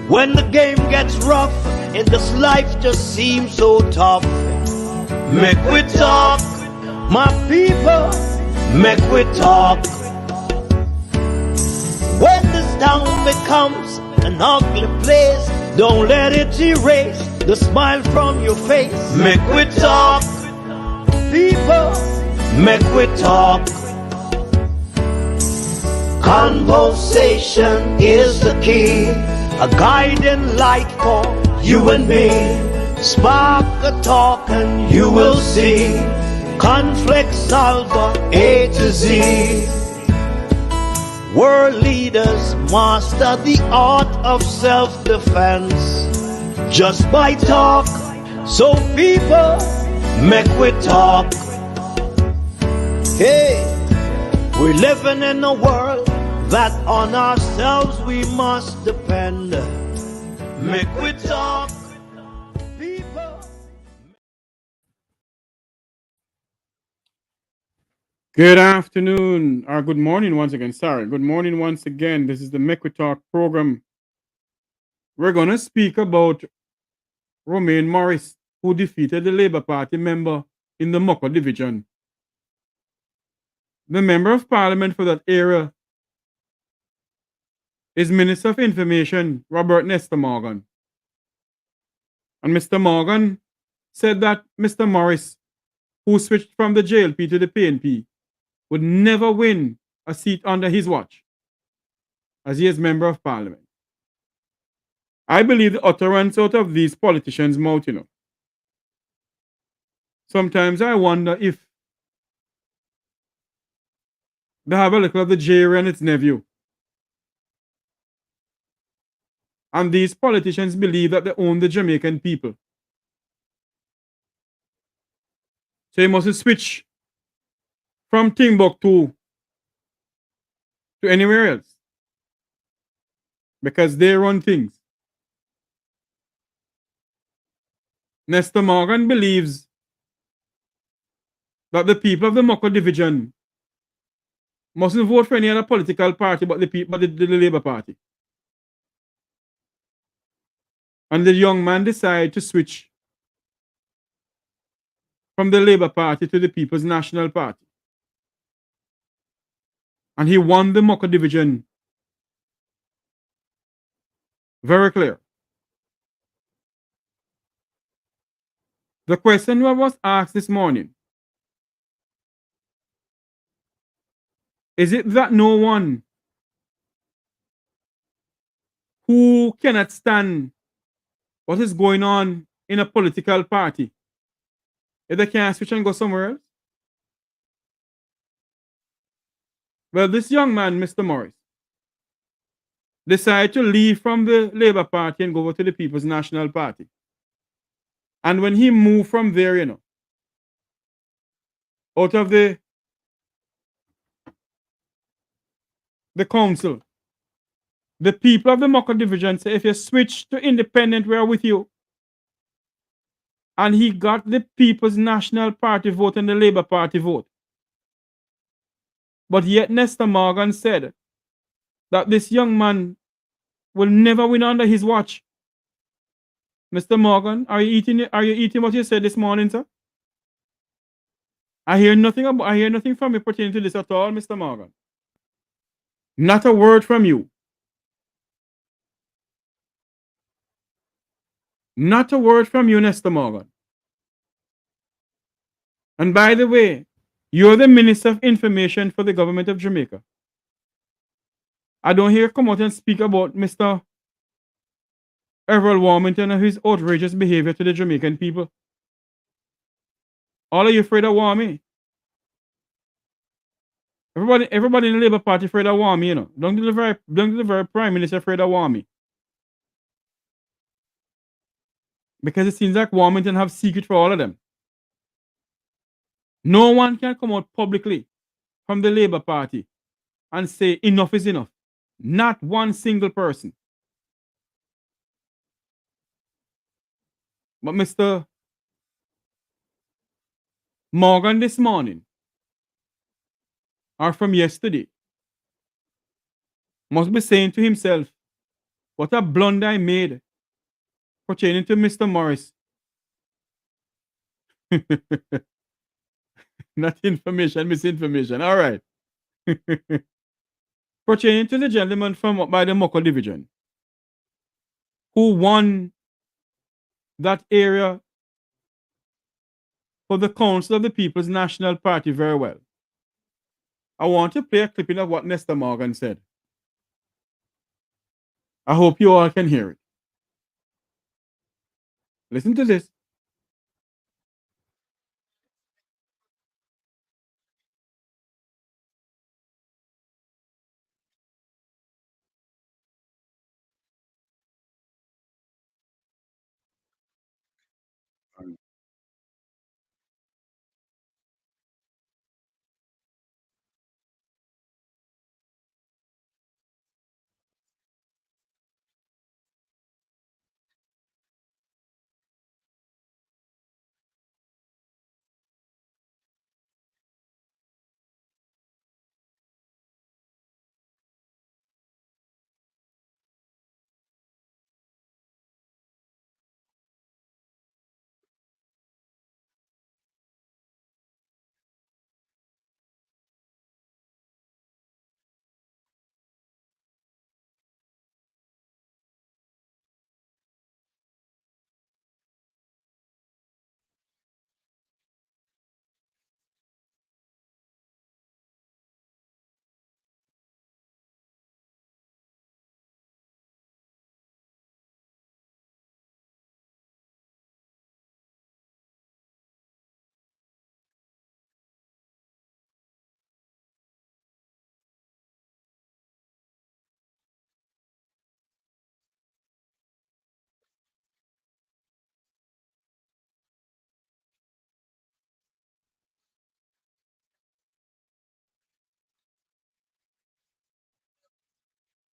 When the game gets rough and this life just seems so tough, make we talk, my people, make we talk. When this town becomes an ugly place, don't let it erase the smile from your face. Make we talk, people, make we talk. Conversation is the key, a guiding light for you and me. Spark a talk and you will see. Conflict solver A to Z. World leaders master the art of self-defense just by talk. So people, make we talk. Hey, we're living in a world that on ourselves we must depend. Make we talk, people. Good afternoon, or good morning once again. Sorry, good morning once again. This is the Make We Talk program. We're going to speak about Romaine Morris, who defeated the Labour Party member in the Mocho division. The member of parliament for that area is Minister of Information, Nesta Morgan. And Mr. Morgan said that Mr. Morris, who switched from the JLP to the PNP, would never win a seat under his watch, as he is member of parliament. I believe the utterance out of these politicians' mouth, Sometimes I wonder if they have a little of the jury and its nephew. And these politicians believe that they own the Jamaican people. So you mustn't switch from Timbuktu to anywhere else, because they run things. Nesta Morgan believes that the people of the Mocho division mustn't vote for any other political party but the Labour Party. And the young man decided to switch from the Labour Party to the People's National Party. And he won the Mocho division. Very clear. The question was asked this morning: is it that no one who cannot stand what is going on in a political party, if they can't switch and go somewhere else? Well, this young man, Mr. Morris, decided to leave from the Labour Party and go over to the People's National Party. And when he moved from there, out of the council, the people of the Mocho division say, if you switch to independent, we are with you. And he got the People's National Party vote and the Labour Party vote. But yet Nesta Morgan said that this young man will never win under his watch. Mr. Morgan, are you eating what you said this morning, sir? I hear nothing from you pertaining to this at all, Mr. Morgan. Not a word from you. Not a word from you, Nesta Morgan. And by the way, you're the Minister of Information for the government of Jamaica. I don't hear you come out and speak about Mr. Everett Warmington and his outrageous behavior to the Jamaican people. All of you afraid of Warmy? Everybody in the Labour Party afraid of Warmy, Don't do the very Prime Minister afraid of Warmy. Because it seems like Warmington have secret for all of them. No one can come out publicly from the Labour Party and say enough is enough. Not one single person. But Mr. Morgan this morning are from yesterday must be saying to himself, what a blunder I made pertaining to Mr. Morris. Not information, misinformation. All right. Pertaining to the gentleman from up by the Mocho division who won that area for the Council of the People's National Party very well. I want to play a clipping of what Nesta Morgan said. I hope you all can hear it. Listen to this.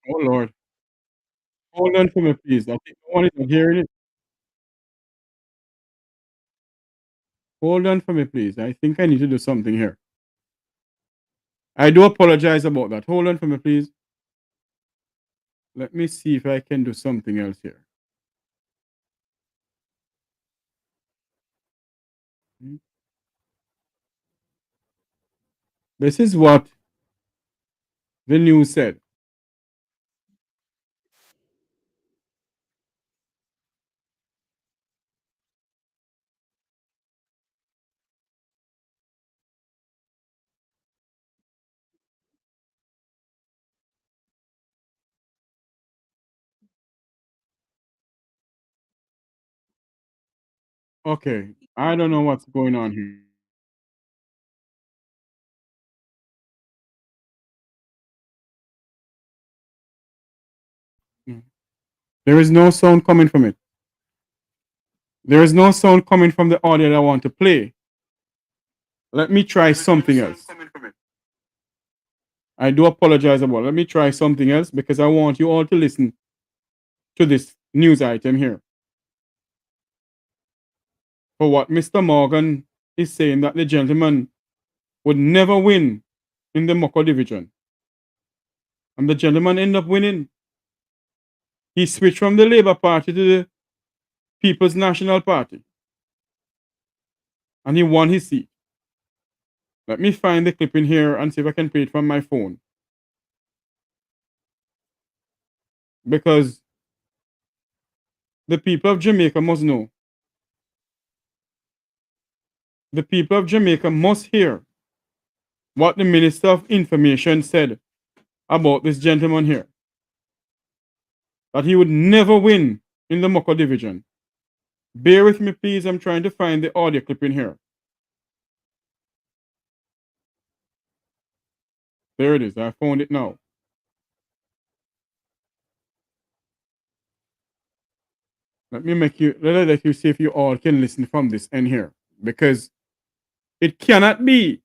Oh Lord. Hold on for me, please. I think no one is not hearing it. Hold on for me, please. I think I need to do something here. I do apologize about that. Hold on for me, please. Let me see if I can do something else here. Hmm. This is what the news said. Okay. I don't know what's going on here. Hmm. There is no sound coming from it. There is no sound coming from the audio that I want to play. Let me try something else. I do apologize about it. Let me try something else because I want you all to listen to this news item here. For what Mr. Morgan is saying that the gentleman would never win in the Mocho division. And the gentleman ended up winning. He switched from the Labour Party to the People's National Party. And he won his seat. Let me find the clip in here and see if I can play it from my phone. Because the people of Jamaica must know. The people of Jamaica must hear what the Minister of Information said about this gentleman here. That he would never win in the Mocha division. Bear with me, please. I'm trying to find the audio clip in here. There it is. I found it now. Let me let you see if you all can listen from this end here. Because it cannot be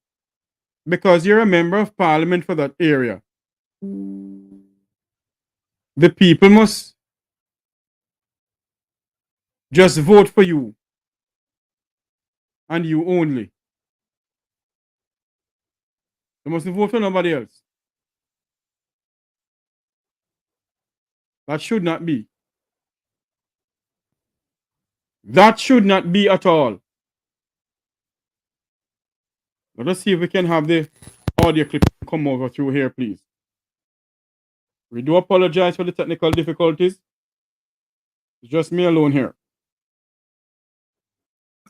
because you're a member of parliament for that area. The people must just vote for you and you only. You must vote for nobody else. That should not be. That should not be at all. Let us see if we can have the audio clip come over through here, please. We do apologize for the technical difficulties. It's just me alone here.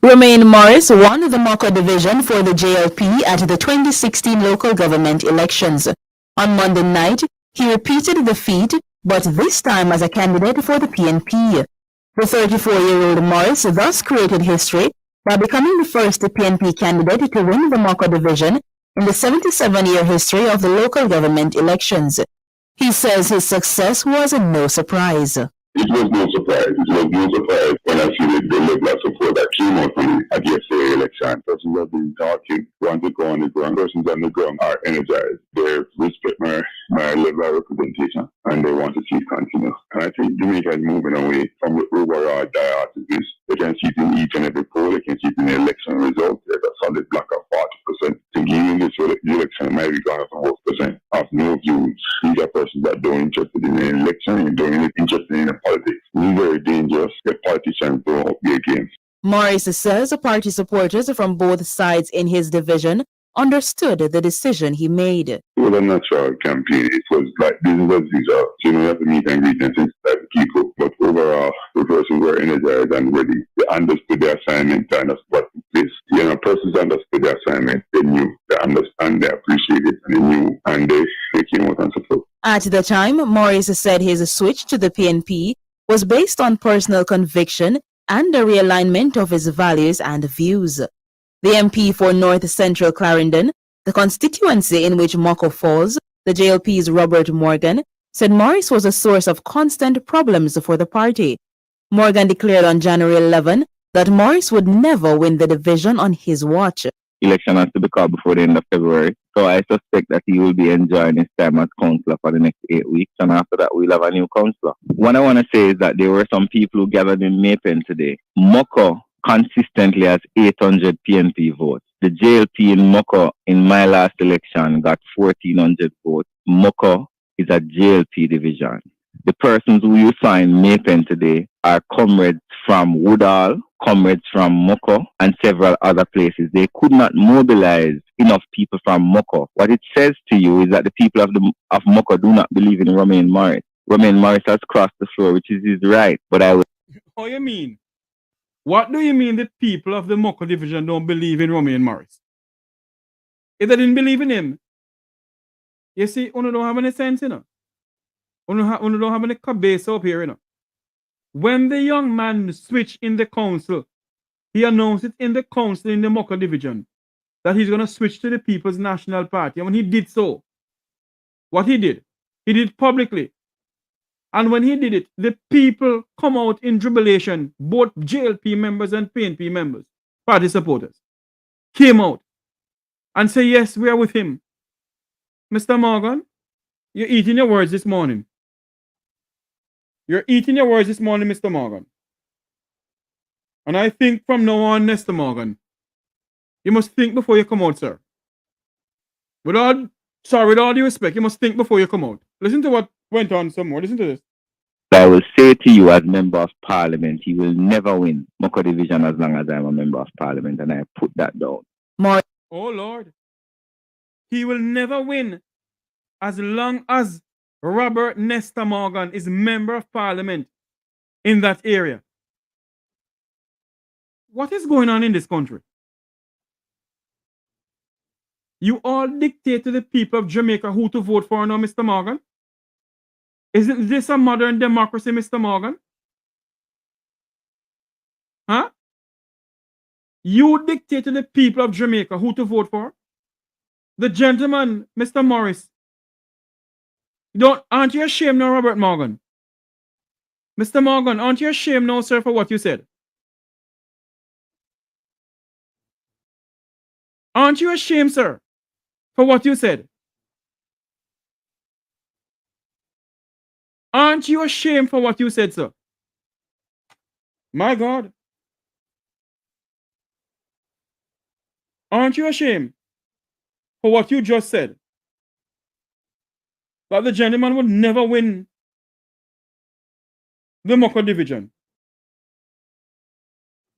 Romaine Morris won the Mocho division for the JLP at the 2016 local government elections. On Monday night, he repeated the feat, but this time as a candidate for the PNP. The 34-year-old Morris thus created history by becoming the first PNP candidate to win the Mocho division in the 77-year history of the local government elections. He says his success was no surprise. It was no surprise. It was no surprise when I see the level of support that came out from me at yesterday's election. Persons have been talking, want to go on the ground. Persons on the ground are energized. They respect my level of representation and they want to see it continue. And I think Jamaica is moving away from the overall diathesis. They can see it in each and every poll. They can see it in the election results. There's a solid block of 40%. Thinking in this election might be gone for 4% of no views. These are persons that don't interested in the election and don't interested in the politics. It's very dangerous. The politicians don't up their game. Morris says party supporters from both sides in his division understood the decision he made. It was a natural campaign. It was like business as usual. So you have to meet and greet and sensitize people. But overall, the persons were energized and ready. They understood their assignment and that's what took place. You know, persons understood their assignment. They knew, they understand, they appreciated, and they knew, and they came out and support. At the time, Morris said his switch to the PNP was based on personal conviction and a realignment of his values and views. The MP for North Central Clarendon, the constituency in which Mocho falls, the JLP's Robert Morgan, said Morris was a source of constant problems for the party. Morgan declared on January 11 that Morris would never win the division on his watch. Election has to be called before the end of February, so I suspect that he will be enjoying his time as councillor for the next 8 weeks, and after that we'll have a new councillor. What I want to say is that there were some people who gathered in Maypen today. Mocho consistently has 800 PNP votes. The JLP in Mocho in my last election got 1,400 votes. Mocho is a JLP division. The persons who you saw in Maypen today are comrades from Woodall, comrades from Mocho, and several other places. They could not mobilize enough people from Mocho. What it says to you is that the people of Mocho do not believe in Romaine Morris. Romaine Morris has crossed the floor, which is his right. But I will. How you mean? What do you mean the people of the Mocho division don't believe in Romaine Morris? If they didn't believe in him, you see, you don't have any sense, you know. You don't have any cabase up here, you know. When the young man switched in the council, he announced it in the council in the Mocho division that he's going to switch to the People's National Party. And when he did so, what he did publicly. And when he did it, the people come out in jubilation, both JLP members and PNP members, party supporters, came out and say, yes, we are with him. Mr. Morgan, you're eating your words this morning. You're eating your words this morning, Mr. Morgan. And I think from now on, Nesta Morgan, you must think before you come out, sir. With all due respect, you must think before you come out. Listen to what went on some more. Listen to this. I will say to you as Member of Parliament, he will never win Mocho division as long as I'm a Member of Parliament, and I put that down. Oh, Lord. He will never win as long as Robert Nesta Morgan is Member of Parliament in that area. What is going on in this country? You all dictate to the people of Jamaica who to vote for now, Mr. Morgan? Isn't this a modern democracy, Mr. Morgan? Huh? You dictate to the people of Jamaica who to vote for? The gentleman, Mr. Morris. Aren't you ashamed now, Robert Morgan? Mr. Morgan, aren't you ashamed now, sir, for what you said? Aren't you ashamed, sir, for what you said? Aren't you ashamed for what you said, sir? My God. Aren't you ashamed? for what you just said, that the gentleman would never win the Mocha division.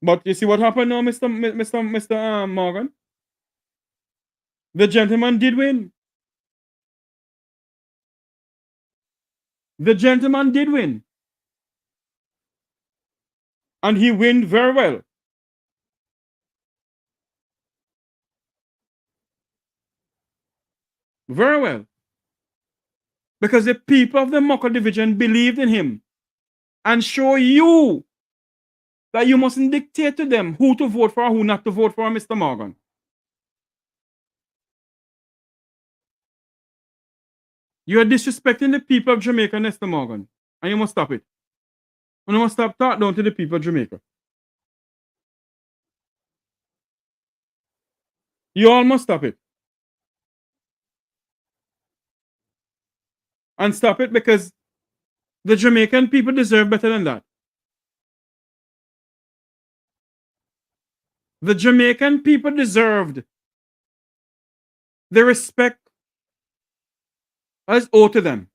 But you see what happened now, Mr. Morgan? The gentleman did win. The gentleman did win. And he win very well. Very well. Because the people of the Mocha division believed in him and show you that you mustn't dictate to them who to vote for or who not to vote for, Mr. Morgan. You are disrespecting the people of Jamaica, Nesta Morgan, and you must stop it. And you must stop talking down to the people of Jamaica. You all must stop it. And stop it because the Jamaican people deserve better than that. The Jamaican people deserved the respect as owed to them.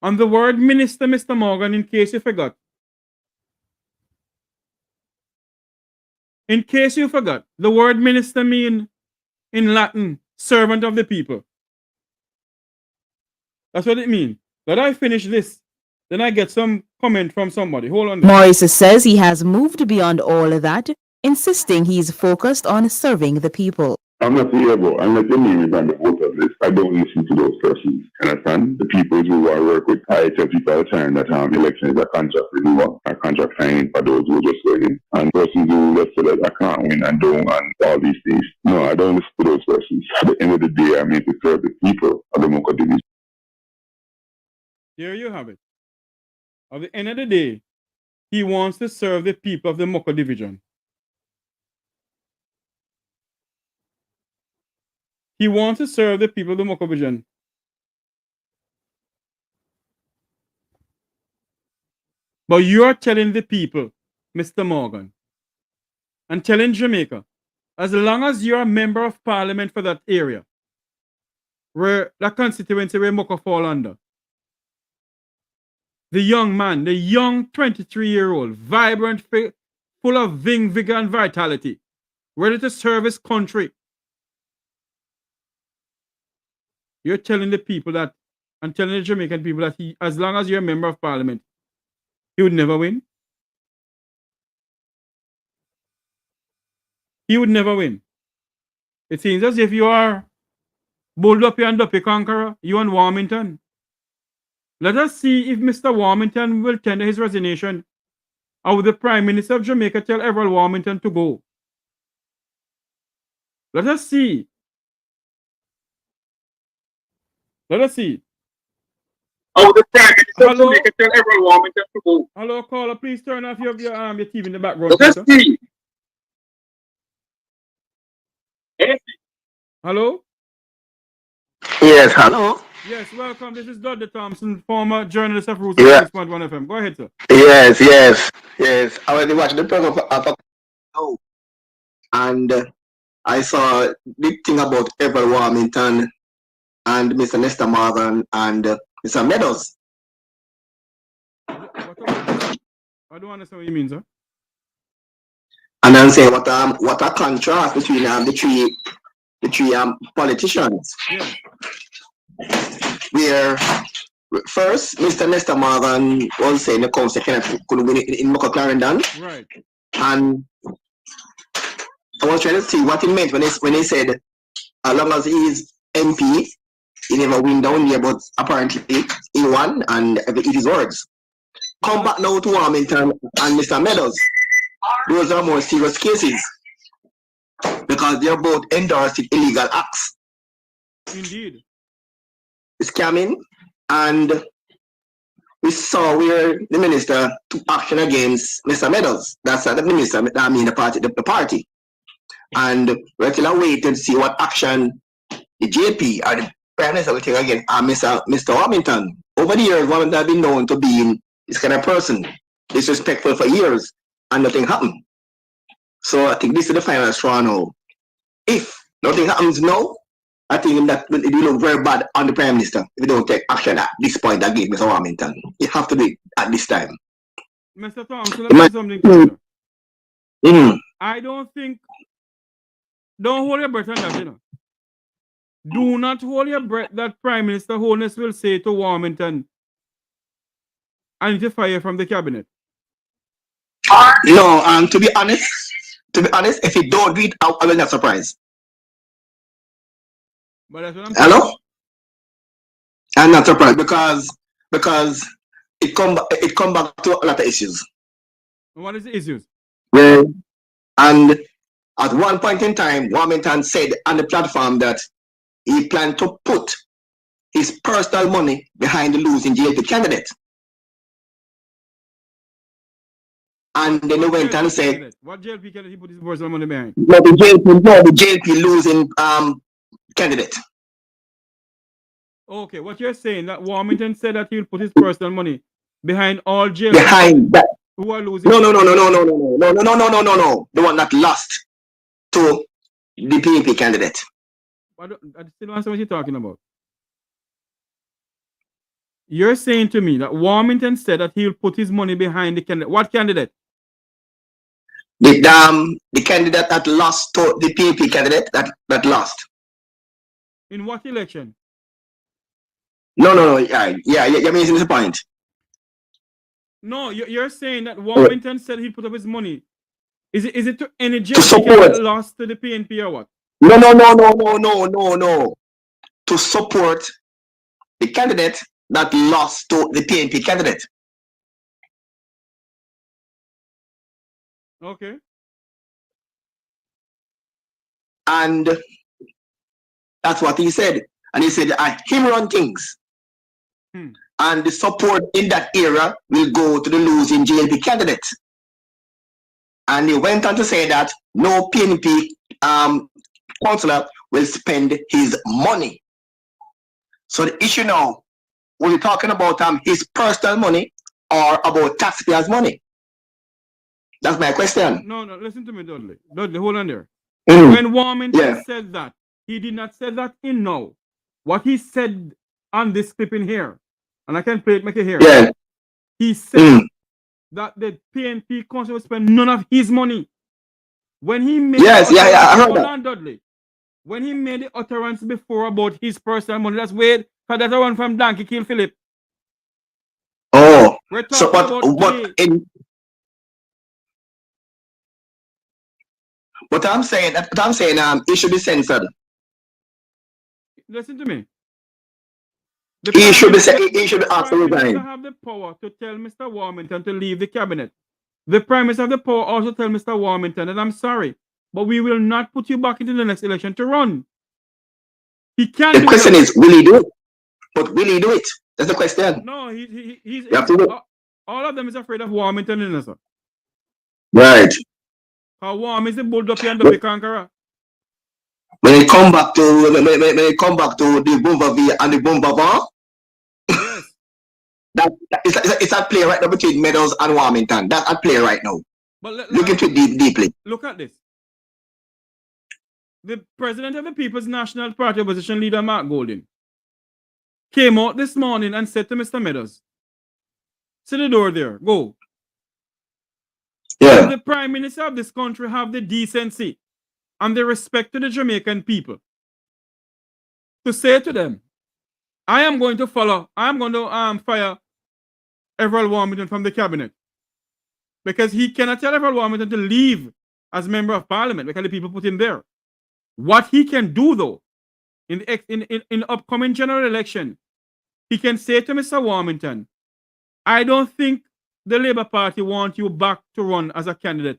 And the word minister, Mr. Morgan, in case you forgot. In case you forgot, the word minister mean in Latin, servant of the people. That's what it means. But I finish this, then I get some comment from somebody. Hold on. Morris says he has moved beyond all of that, insisting he's focused on serving the people. I'm not here, but unless your name is on the voter list, I don't listen to those persons. Understand? The people who I work with, I tell people all the time that election is a contract renewal, a contract signing for those who are just waiting. And persons who let's say that I can't win and don't and all these things. No, I don't listen to those persons. At the end of the day, I'm here to serve the people of the Mocha division. There you have it. At the end of the day, he wants to serve the people of the Mocha division. He wants to serve the people of the Mocha division. But you're telling the people, Mr. Morgan, and telling Jamaica, as long as you're a member of parliament for that area, where that constituency where Mocha fall under, the young man, the young 23-year-old, vibrant, full of ving, vigor, and vitality, ready to serve his country. You're telling the people that, and telling the Jamaican people that he, as long as you're a member of parliament, he would never win. He would never win. It seems as if you are bold up and duppy conqueror, you and Warmington. Let us see if Mr. Warmington will tender his resignation, or will the Prime Minister of Jamaica tell Everett Warmington to go. Let us see. Let us see. Oh, the Prime Minister of Jamaica tell Everett Warmington to go. Hello, caller. Please turn off your TV in the background. Let us see. Hello? Yes, hello. Yes, welcome. This is Dudley Thompson, former journalist of Roots 6.1 FM. Go ahead, sir. Yes. I was watching the program and I saw big thing about Everett Warmington and Mr. Nesta Morgan and Mr. Meadows. I don't understand what you mean, sir. And I'm saying what a contrast between the three politicians. Yeah. Where first Mr. Nesta Morgan was saying the council couldn't win it in Mocha Clarendon. Right. And I was trying to see what he meant when he said as long as he is MP, he never win down here, but apparently he won and it is words. Come back now to Warmington and Mr. Meadows. Those are more serious cases because they're both endorsed illegal acts. Indeed. Scamming, and we saw where the minister took action against Mr. Meadows. That's the minister, I mean the party. And we're still waiting to see what action the JP or the Prime Minister will take against Mr. Warmington. Over the years, Warmington has been known to be this kind of person, disrespectful for years, and nothing happened. So I think this is the final straw now. if nothing happens now, I think that it will look very bad on the Prime Minister if we don't take action at this point against Mr. Warmington. You have to do it at this time. Mr. Thompson, let me say something to you. I don't think. Don't hold your breath on that, you know. Do not hold your breath that Prime Minister Holness will say to Warmington, I need to fire from the cabinet. No, to be honest, if he don't do it, I will not surprised. But that's what I'm saying. Hello? I'm not surprised because it come back to a lot of issues. What is the issues? Well, and at one point in time, Warmington said on the platform that he planned to put his personal money behind the losing JLP candidate. And then he went and said, what JLP candidate he put his personal money behind? No, the JLP losing candidate. Okay, what you're saying that Warmington said that he'll put his personal money behind all JLP behind that who are losing. No. The one that lost to the PNP candidate. I still don't understand what you're talking about. You're saying to me that Warmington said that he'll put his money behind the candidate. What candidate? The candidate that lost to the PNP candidate that lost. In what election? No. Yeah, you're missing the point. No, you're saying that Warmington said he'd put up his money. Is it to any JLP that lost to the PNP or what? No. To support the candidate that lost to the PNP candidate. Okay. And that's what he said. And he said, him run things. And the support in that era will go to the losing JLP candidate. And he went on to say that no PNP councillor will spend his money. So the issue now, were we talking about his personal money or about taxpayers' money? That's my question. No, listen to me, Dudley. Dudley, hold on there. When Warmington said that, he did not say that in now. What he said on this clip in here, and I can play it, make it here. Yeah. He said that the PNP council will spend none of his money. When he made I heard that. Dudley. When he made the utterance before about his personal money, that's weird, because that's the one from Donkey Kill Philip. Oh, we're talking so what I'm saying, it should be censored. Listen to me. He should be asked to resign. Have the power to tell Mr. Warmington to leave the cabinet. The Prime Minister have the power also tell Mr. Warmington that I'm sorry, but we will not put you back into the next election to run. He can't. The question is, will he do it? But will he do it? That's the question. No, he's all of them is afraid of Warmington, isn't it, sir? Right. How warm is the bulldog and the conqueror? When it come back to the Bumba and the Bumba, yes. It's at play right now between Meadows and Warmington. That's at play right now. But look into it deeply. Look at this. The president of the People's National Party opposition leader, Mark Golding, came out this morning and said to Mr. Meadows, see the door there, go. Yeah. The Prime Minister of this country have the decency and the respect to the Jamaican people to say to them, I am going to fire Everald Warmington from the cabinet, because he cannot tell Everald Warmington to leave as member of parliament because the people put him there. What he can do though, in the upcoming general election, he can say to Mr. Warmington, I don't think the Labour Party want you back to run as a candidate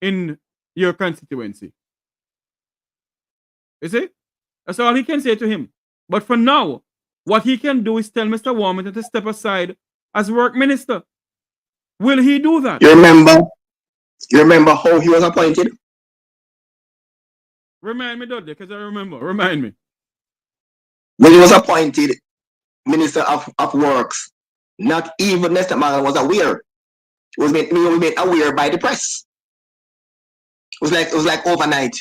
in your constituency. You see? That's all he can say to him. But for now, what he can do is tell Mr. Warmington to step aside as work minister. Will he do that? You remember how he was appointed? Remind me, Dudley, because I remember. Remind me. When he was appointed Minister of Works, not even Nesta Morgan was aware. It was made aware by the press. It was like overnight.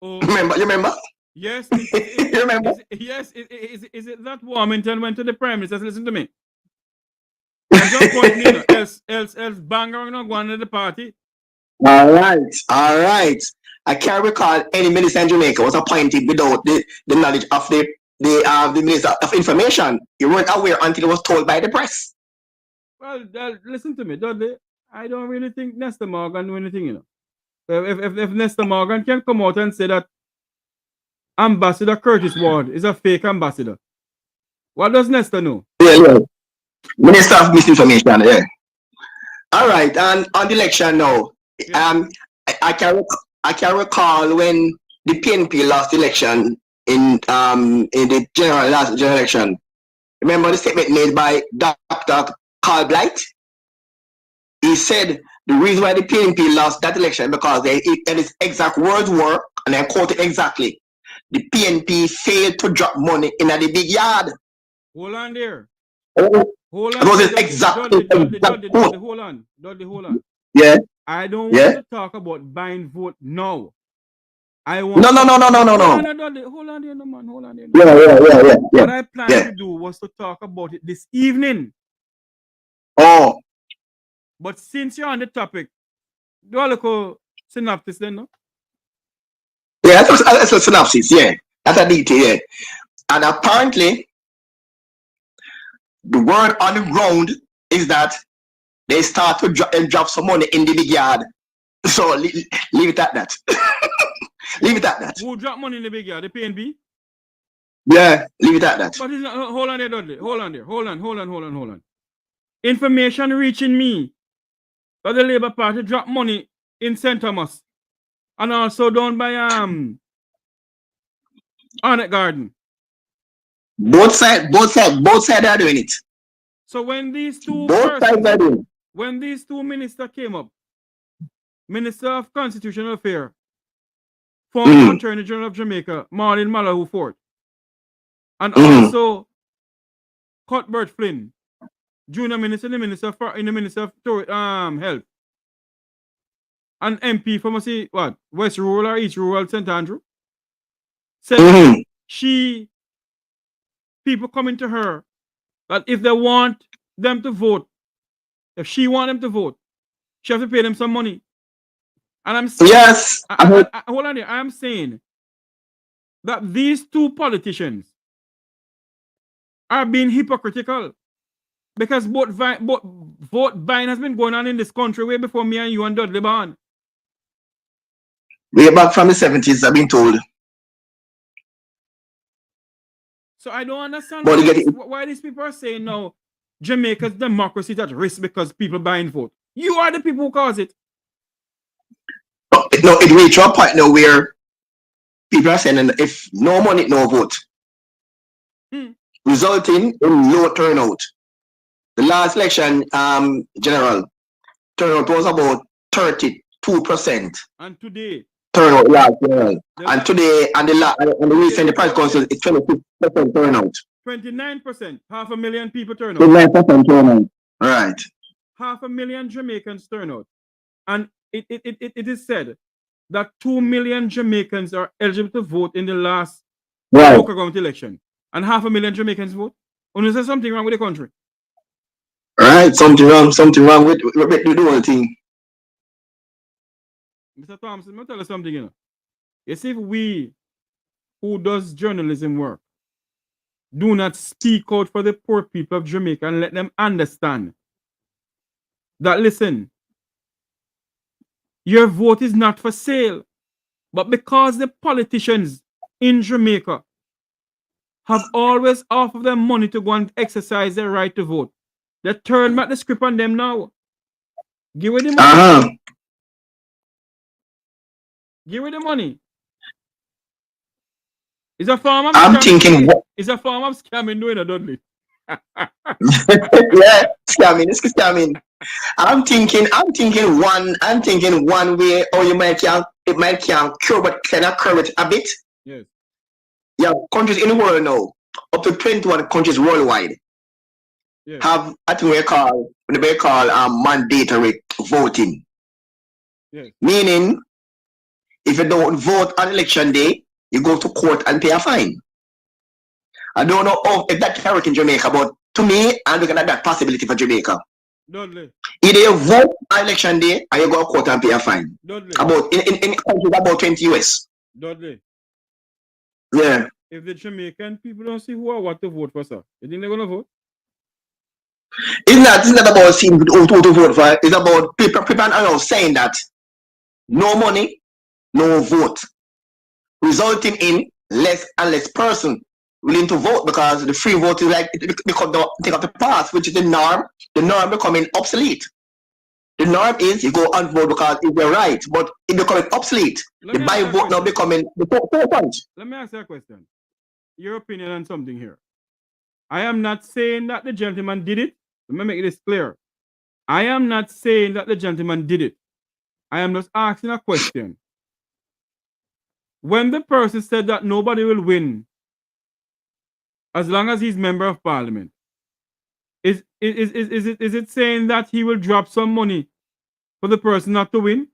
Oh, You remember? yes. You remember? Is it that Warmington went to the Prime Minister? Listen to me. That's your point, you know. Else, bang around not going to the party. All right. I can't recall any minister in Jamaica was appointed without the knowledge of the Minister of Information. You weren't aware until it was told by the press. Well, listen to me, Dudley. I don't really think Nesta Morgan knew anything, you know. So if Nesta Morgan can come out and say that Ambassador Curtis Ward is a fake ambassador, what does Nesta know? Yeah. Minister of Misinformation, yeah. All right, and on the election now, yeah. I can recall when the PNP lost the election in the last general election. Remember the statement made by Dr. Carl Blight? He said the reason why the PNP lost that election because and his exact words were, and I quote it exactly, the PNP failed to drop money in the big yard. Hold on there. Hold on. Dudley, hold on. Yeah. I don't want to talk about buying vote now. I want No. Hold on there, man. Yeah. What I planned to do was to talk about it this evening. Oh. But since you're on the topic, do a little synopsis then, no? Yeah, that's a synopsis, yeah. That's a detail, yeah. And apparently, the word on the ground is that they start to drop some money in the big yard. So leave it at that. Leave it at that. Who drop money in the big yard? The PNB? Yeah, leave it at that. But hold on there, Dudley. Hold on. Information reaching me that the Labour Party drop money in St. Thomas and also down by Arnett Garden. Both sides are doing it. So when these two when these two ministers came up, Minister of Constitutional Affairs, former Attorney General of Jamaica, Marlon Malahou Ford, and also Cuthbert Flynn, Junior Minister in the Minister of Health, an MP from West Rural or East Rural St. Andrew, said people coming to her that if they want them to vote, if she want them to vote, she have to pay them some money. And I'm saying, yes. Hold on here. I am saying that these two politicians are being hypocritical because vote buying has been going on in this country way before me and you and Dudley born. Way back from the 70s, I've been told. So I don't understand why these people are saying now Jamaica's democracy is at risk because people buying vote. You are the people who cause it. No, it reached a point now where people are saying if no money, no vote. Resulting in low turnout. The last election, general, turnout was about 32%. And today? Turnout last general. And today, and the recent press council is 26% turnout. 29%. 500,000 people turn out. 29% turnout. Right. 500,000 Jamaicans turn out. And it is said that 2 million Jamaicans are eligible to vote in the last local government election. And 500,000 Jamaicans vote. Or is there something wrong with the country? Right, something wrong with the whole thing. Mr. Thompson, I'm going to tell you something, you know. You see, if we who does journalism work do not speak out for the poor people of Jamaica and let them understand that, listen, your vote is not for sale, but because the politicians in Jamaica have always offered them money to go and exercise their right to vote, they turn back the script on them now. Give away the money. Give away the money. Is a form of scamming doing a Dudley? Yeah, scamming. It's scamming. I'm thinking one way, or it might cure, but cannot curb it a bit. Yes. Yeah, countries in the world now, up to 21 countries worldwide, have what we call mandatory voting. Yes. Meaning, if you don't vote on election day, you go to court and pay a fine. I don't know if that can work in Jamaica, but to me, I'm looking at that possibility for Jamaica. Dudley. Either you vote on election day or you go to court and pay a fine. Dudley. About in countries about 20 US. Dudley. Yeah. If the Jamaican people don't see who or what to vote for, sir, you think they're gonna vote? It's not about seeing who to vote for. It's about people are saying that no money, no vote, resulting in less and less person willing to vote because the free vote is like it become the thing of the past, which is the norm. The norm becoming obsolete. The norm is you go and vote because it's your right, but it becoming obsolete. The buy vote now becoming the point. Let me ask you a question. Your opinion on something here. I am not saying that the gentleman did it. Let me make this clear. I am not saying that the gentleman did it. I am just asking a question. When the person said that nobody will win as long as he's member of parliament, is it saying that he will drop some money for the person not to win?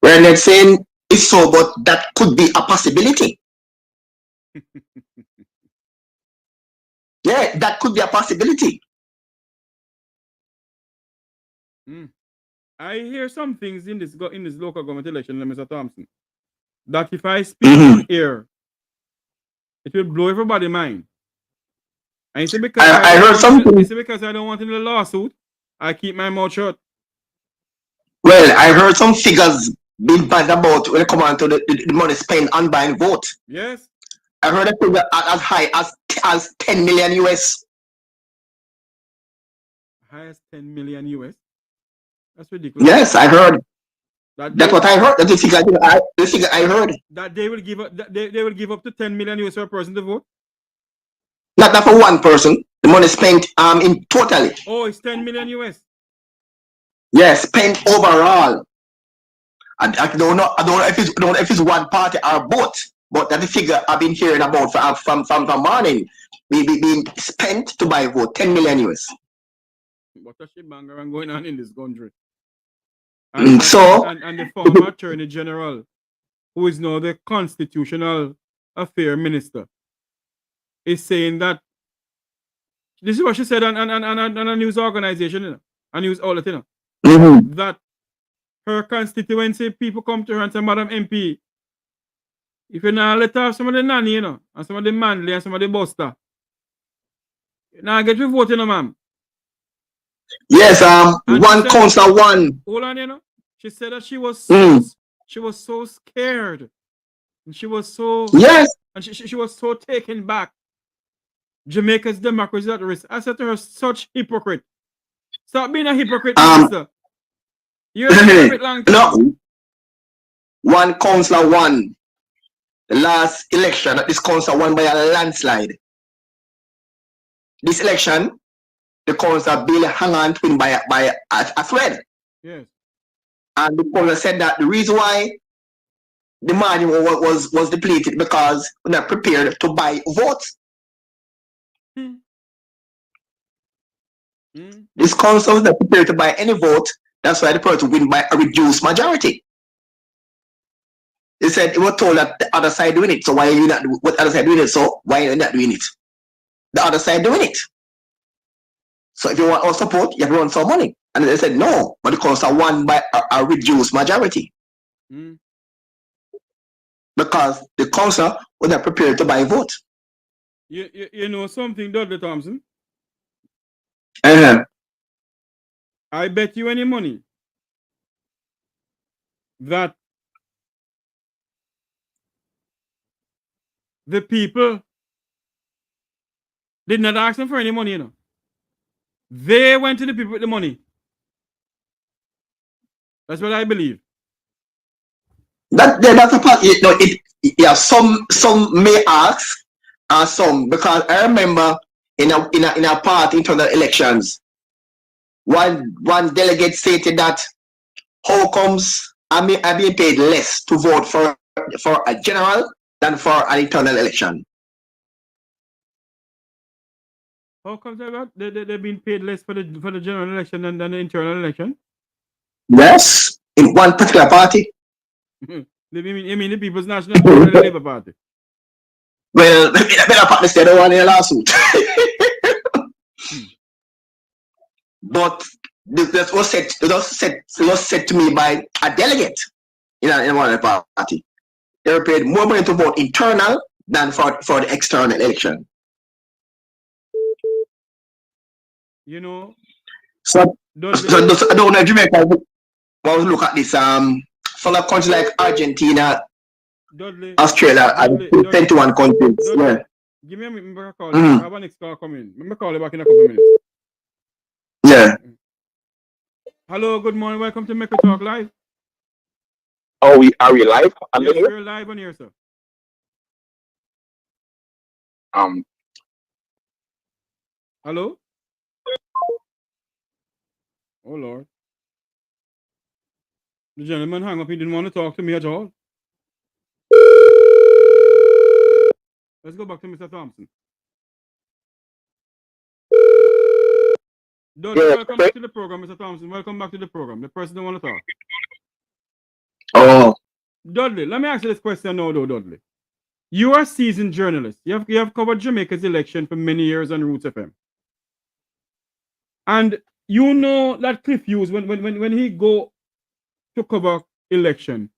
We're not saying it's so, but that could be a possibility. Yeah, that could be a possibility. I hear some things in this local government election, Mr. Thompson, that if I speak on air, it will blow everybody's mind. And you see, because I heard something. You see, because I don't want in the lawsuit, I keep my mouth shut. Well, I heard some figures being bad about when it comes on to the money spent on buying vote. Yes. I heard a figure as high as 10 million US. High as 10 million US? That's ridiculous. Yes, I heard. That's what I heard. That's the figure I heard. That they will give up. They will give up to 10 million US for a person to vote. Not for one person. The money spent in totally. Oh, it's 10 million US. Yes, spent overall. I don't know. I don't know if it's one party or both. But that's the figure I've been hearing about from morning. Being spent to buy vote 10 million US. What a shit banger going on in this country. And the former Attorney General, who is now the Constitutional Affairs Minister, is saying that this is what she said on a news organization, a news outlet, that her constituency people come to her and say, Madam MP, if you now let off some of the nanny, and some of the manly and some of the buster, now get your vote, ma'am. Yes, one councillor one. Hold on, she said that she was so scared, and she was so and she was so taken back. Jamaica's democracy at risk. I said to her, such hypocrite. Stop being a hypocrite, minister. You're a hypocrite long time. No. One councillor won the last election. This councillor won by a landslide. This election, the councillor Bill hung on to him by a thread. Yes. And the councillor said that the reason why the margin was depleted because we're not prepared to buy votes. This council is not prepared to buy any vote. That's why the person win by a reduced majority. He said he was told that the other side doing it. So why are you not? What other side doing it? So why are you not doing it? The other side doing it. So if you want our support, you have to run some money. And they said no, but the council won by a reduced majority. Because the council was not prepared to buy a vote. You know something, Dudley Thompson? I bet you any money that the people did not ask them for any money, They went to the people with the money. That's what I believe. That's a part. Some may ask, and some, because I remember in a party internal elections, one delegate stated that how comes I'm being paid less to vote for a general than for an internal election? How comes that? They've been paid less for the general election than the internal election? Yes, in one particular party. You mean the People's National Party or the Labour Party? Well, better partner said the one in the lawsuit. But this was said to me by a delegate in one of the party. They were paid more money to vote internal than for the external election. You know. So I don't know if Jamaica will look at this full of countries like Argentina, Dudley, Australia, and 21 countries. Yeah. Give me a minute, remember call. I have a next call coming. Remember call you back in a couple of minutes. Yeah. Hello, good morning. Welcome to Make a Talk Live. Are we live? Yes, we're live on here, sir. Hello? Oh Lord. The gentleman hung up, he didn't want to talk to me at all. Let's go back to Mr. Thompson. Welcome back to the program, Mr. Thompson. Welcome back to the program. The person don't want to talk. Oh. Dudley, let me ask you this question now, though, Dudley. You are a seasoned journalist. You have covered Jamaica's election for many years on Roots FM. And you know that Cliff Hughes, when he go to cover election,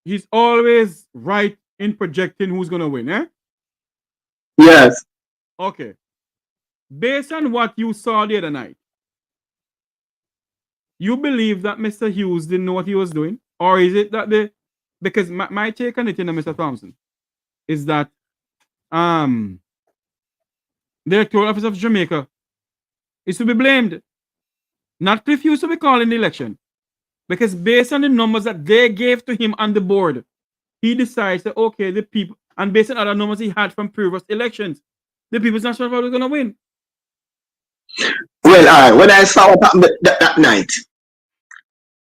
he's always right in projecting who's going to win, eh? Yes. Okay. Based on what you saw the other night, you believe that Mr. Hughes didn't know what he was doing? Or is it that because my take on it, Mr. Thompson, is that the Electoral Office of Jamaica is to be blamed. Not Cliff Hughes to be calling the election. Because based on the numbers that they gave to him on the board, he decides that, okay, the people, and based on other numbers he had from previous elections, the People's National Party was going to win. Well, when I saw what happened that night,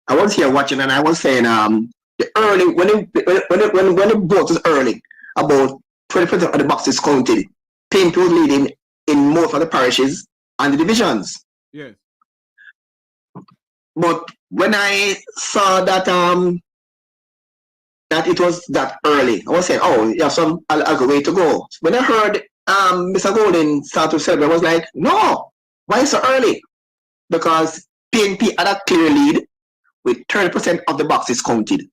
I was here watching and I was saying, the early, when the vote was early, about 20% of the boxes counted. PNP was leading in most of the parishes and the divisions. Yes. But when I saw that that it was that early, I was saying, oh, you have some a way to go. When I heard Mr. Golden start to celebrate, I was like, no, why so early? Because PNP had a clear lead with 30% of the boxes counted.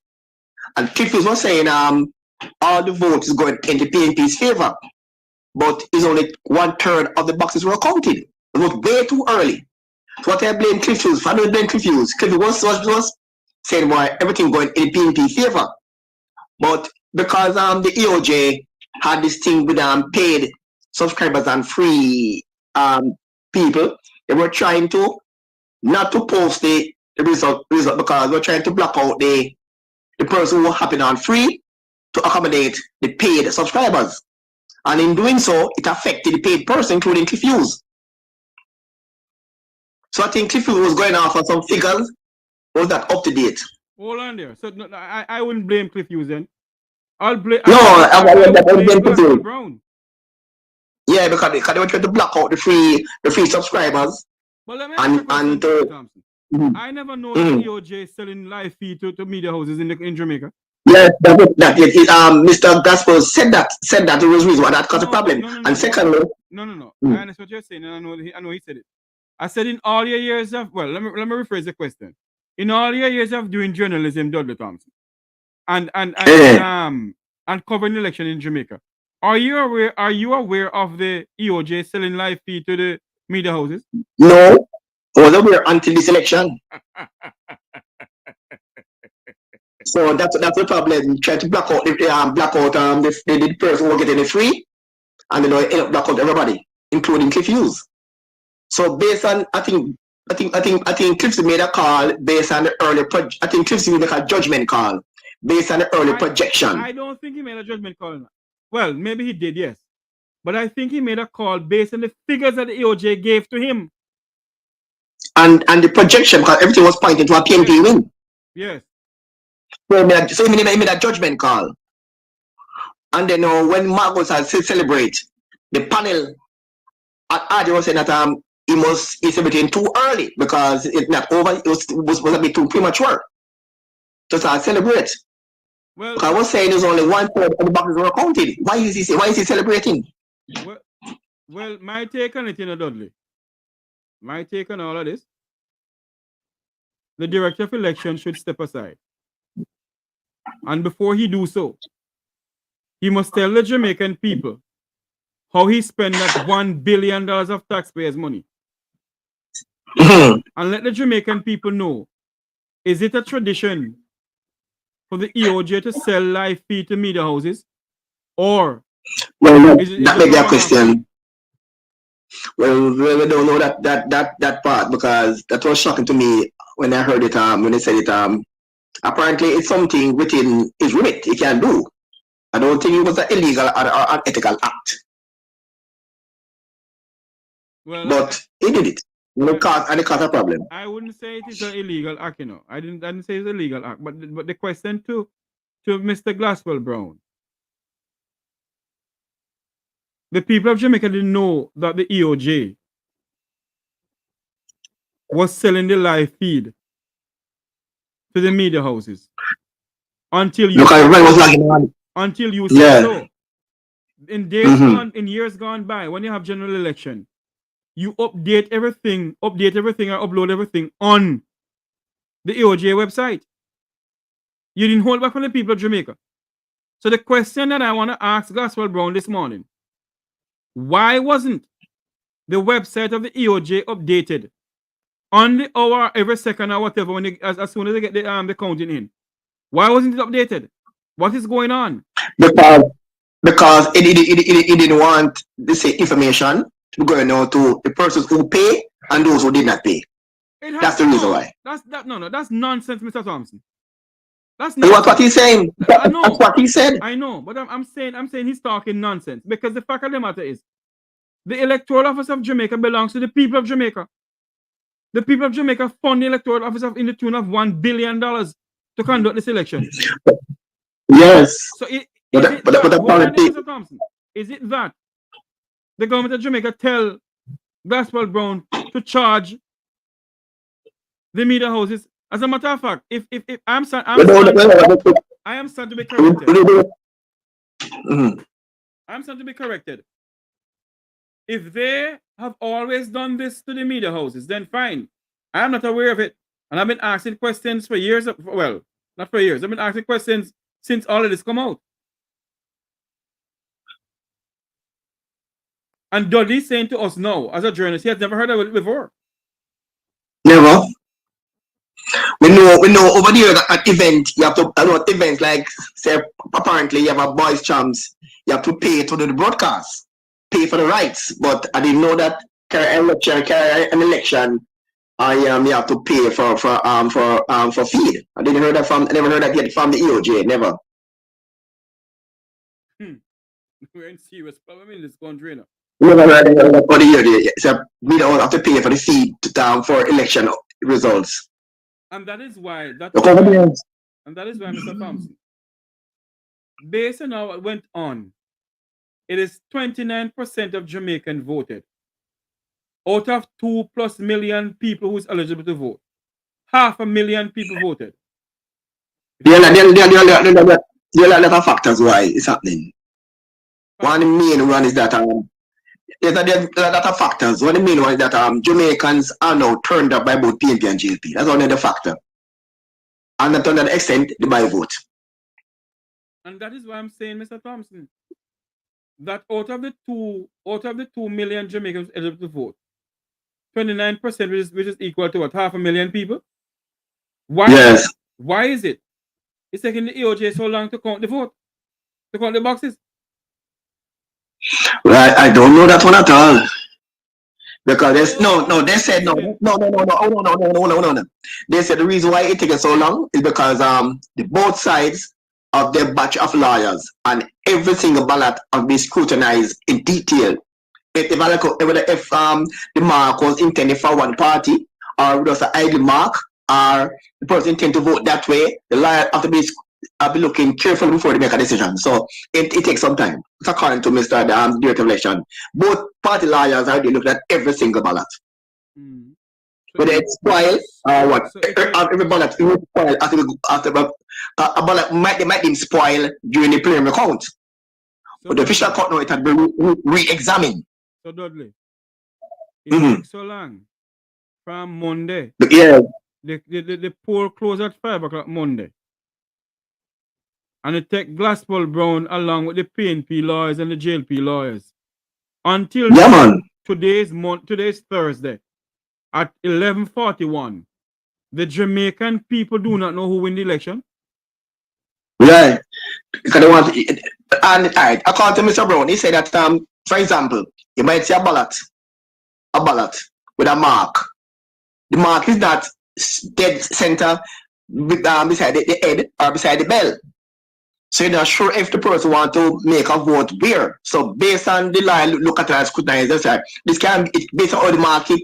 And Cliff was saying all the votes is going into PNP's favor, but it's only 1/3 of the boxes were counted. It was way too early. So what I blame Cliff Hughes, I don't blame Cliff Hughes. Cliff was saying why everything going in PNP's favor. But because the EOJ had this thing with paid subscribers and free people, they were trying to not to post the result because we're trying to block out the person who happened on free to accommodate the paid subscribers. And in doing so, it affected the paid person, including Cliff Hughes. So I think Cliff Hughes was going off on some figures. Was that up to date? Hold on there. So no, I wouldn't blame Cliff Hughes then. I'll blame. No, I blame Cliff Hughes. Brown. Yeah, because they were trying to block out the free subscribers. But let me ask you Thompson. I never know the EOJ selling live feed to media houses in Jamaica. Yes, Mr. Gaspar said that it was reason why that caused a problem. No, and secondly, I understand what you're saying, and I know he said it. I said in all your years of let me rephrase the question. In all your years of doing journalism, Dudley Thompson, and covering the election in Jamaica, are you aware of the EOJ selling live feed to the media houses? No, I was aware until this election. So that's the problem. Try to block out the person who getting it free, and then end up block out everybody, including Cliff Hughes. So based on I think Cliff made a call based on the early I think Cliff made a judgment call based on the early projection. I don't think he made a judgment call. Well, maybe he did, yes. But I think he made a call based on the figures that the EOJ gave to him. And the projection, because everything was pointing to a PNP win. Yes. So he made a judgment call. And then when Marcos had celebrate, the panel at RJ was saying that he celebrating too early because it's not over, it was a bit too premature. to start celebrate. Well, I was saying there's only 1/3 of the boxes were counted. Why is he celebrating? Well, my take on it, Dudley. My take on all of this. The director of election should step aside. And before he do so, he must tell the Jamaican people how he spent that $1 billion of taxpayers' money. And let the Jamaican people know, is it a tradition for the EOJ to sell live feed to media houses? Or well, is it that may be a question. Well, we don't know that part, because that was shocking to me when I heard it, when they said it. Apparently it's something within his remit he can do. I don't think it was an illegal or unethical act. Well, but he did it. And it caused a problem. I wouldn't say it is an illegal act, I didn't say it's an illegal act. But the question to Mr. Glasswell Brown. The people of Jamaica didn't know that the EOJ was selling the live feed to the media houses until you said so. In years gone by, when you have general election, you update everything or upload everything on the EOJ website. You didn't hold back from the people of Jamaica. So the question that I want to ask Glasswell Brown this morning, why wasn't the website of the EOJ updated on the hour, every second, or whatever, when as soon as they get the counting in? Why wasn't it updated? What is going on? Because it didn't want this information to go out to the persons who pay and those who did not pay. That's the reason why. That's nonsense, Mr. Thompson. That's what he's saying. That's what he said. I know, but I'm saying he's talking nonsense, because the fact of the matter is, the electoral office of Jamaica belongs to the people of Jamaica. The people of Jamaica fund the electoral office in the tune of $1 billion to conduct this election. Yes. So is it that the government of Jamaica tell Glasswell Brown to charge the media houses? As a matter of fact, if I am starting to be corrected. I'm starting to be corrected. If they have always done this to the media houses, then fine. I am not aware of it. And I've been asking questions for years. Well, not for years. I've been asking questions since all of this come out. And Dudley's saying to us now, as a journalist, he has never heard of it before. Never. We know over there at event, you have to events like, say, apparently you have a boys' champs, you have to pay to do the broadcast, pay for the rights. But I didn't know that carry an election, you have to pay for feed. I never heard that yet from the EOJ, never. We're in serious problem in this country now. Never heard of the EOJ. So we don't have to pay for the feed for election results. And that is why Mr. Thompson, based on how it went on, it is 29% of Jamaicans voted. Out of 2+ million people who is eligible to vote, 500,000 people voted. There are a lot of factors why it's happening. One main one is that there's a lot of factors. One of the main one is that Jamaicans are now turned up by both PNP and JLP. That's one of the factors. And to that extent, the by vote. And that is why I'm saying, Mr. Thompson, that out of the 2 million Jamaicans eligible to vote, 29%, which is equal to what, 500,000 people? Why? Yes. Why is it? It's taking the EOJ so long to count the vote, to count the boxes. Well, I don't know that one at all. Because they said no. They said the reason why it takes so long is because the both sides of the batch of lawyers and every single ballot have been scrutinized in detail. If the mark was intended for one party, or just an idle mark, or the person intend to vote that way, the lawyer have to be looking carefully before they make a decision. So it takes some time. It's according to Mr. Director of Election. Both party lawyers are looking at every single ballot. Whether it's spoil or what. So Every ballot will spoil after a ballot might be spoiled during the preliminary count. But the official count now it had been re-examined. So Dudley, it takes so long from Monday. Yeah. The poll closed at 5 o'clock Monday. And it take Glassball Brown along with the PNP lawyers and the JLP lawyers. Until today's Thursday at 11:41. The Jamaican people do not know who win the election. Right. Because they want and according to Mr. Brown, he said that for example, you might see a ballot with a mark. The mark is not dead center beside the head or beside the bell. So you're not sure if the person want to make a vote where. So based on the line, look at it and scrutinize this side. This can be based on how the market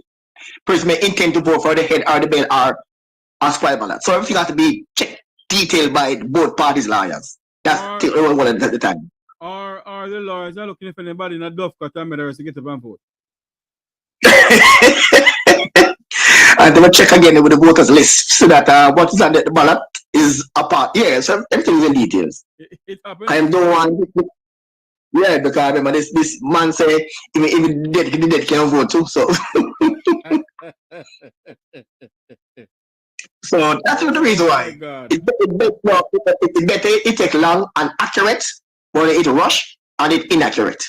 person may intend to vote for the head or the bell or a square ballot. So everything has to be checked detailed by both parties' lawyers. That's one at the time. Or the lawyers are looking if anybody in a duff cut and made to get up and vote. And they will check again with the voters list so that what is on the ballot is a part. Yeah, so everything is in details. It happens. I don't want. Yeah, because remember this man say even the dead can vote too. So. So that's the reason why. It take long and accurate, but it rush and it inaccurate.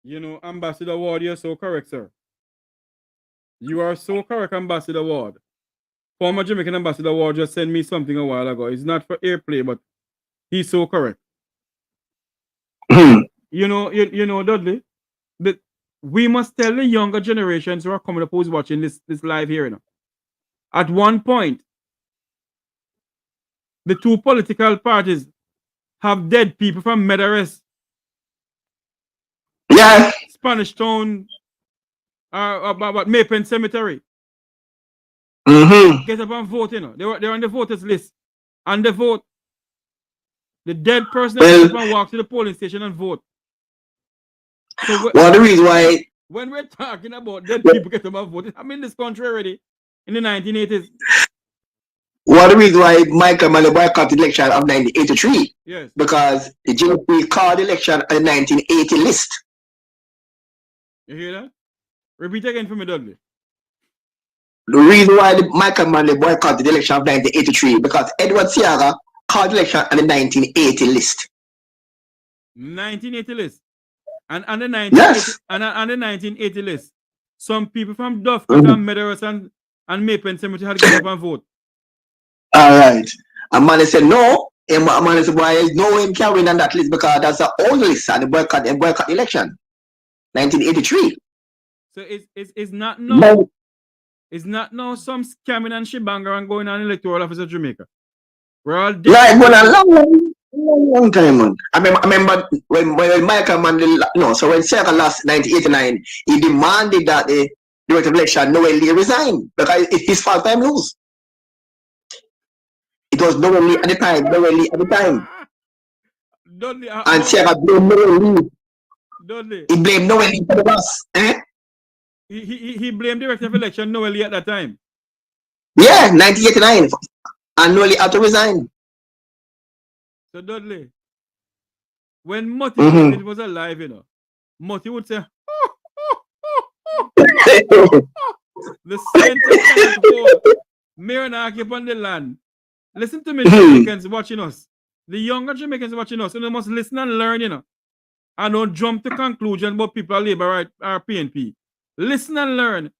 You know, Ambassador Ward, you're so correct, sir. You are so correct, Ambassador Ward. Former Jamaican Ambassador Ward just sent me something a while ago. It's not for airplay, but he's so correct. you know, Dudley, that we must tell the younger generations who are coming up who's watching this live here, you know. At one point, the two political parties have dead people from Medares. Yeah. Spanish Town, about Maypen Cemetery. Get up and vote, you know. They're on the voters list. And they vote. The dead person get up and walk to the polling station and vote. So the reason why when we're talking about dead people get up and vote, I'm in this country already in the 1980s. One of the reasons why Michael Manley boycotted the election of 1983. Yes. Because the JLP called the election on the 1980 list. You hear that? Repeat again for me, Dudley. The reason why Michael Manley boycotted the election of 1983 because Edward Seaga called the election on the 1980 list. 1980 list. And on the 1980 list, some people from Duffcut and Medaris and Maypen Cemetery had to get up and vote. All right. And Manley said no. And Manley said, why no him can win on that list because that's the old list and the boycott election. 1983. So it's not no. It's not no some scamming and shibanger and going on electoral office of Jamaica. We're all dead. Right, but a long time, man. I remember when Michael Manley, so when Seaga lost 1989, he demanded that the director of election Noel Lee resign because it's his first time lose. It was Noel Lee at the time. And Seaga blamed Noel Lee. Dudley. He blamed Noel Lee for the loss. He blamed the director of election Noel Lee at that time. Yeah, 1989. And Noel Lee had to resign. So Dudley, when Moti was alive, you know, Moti would say, the center Miranaki upon the land. Listen to me, Jamaicans watching us. The younger Jamaicans watching us, and they must listen and learn, you know. And don't jump to conclusion about people are Labour or PNP. Listen and learn.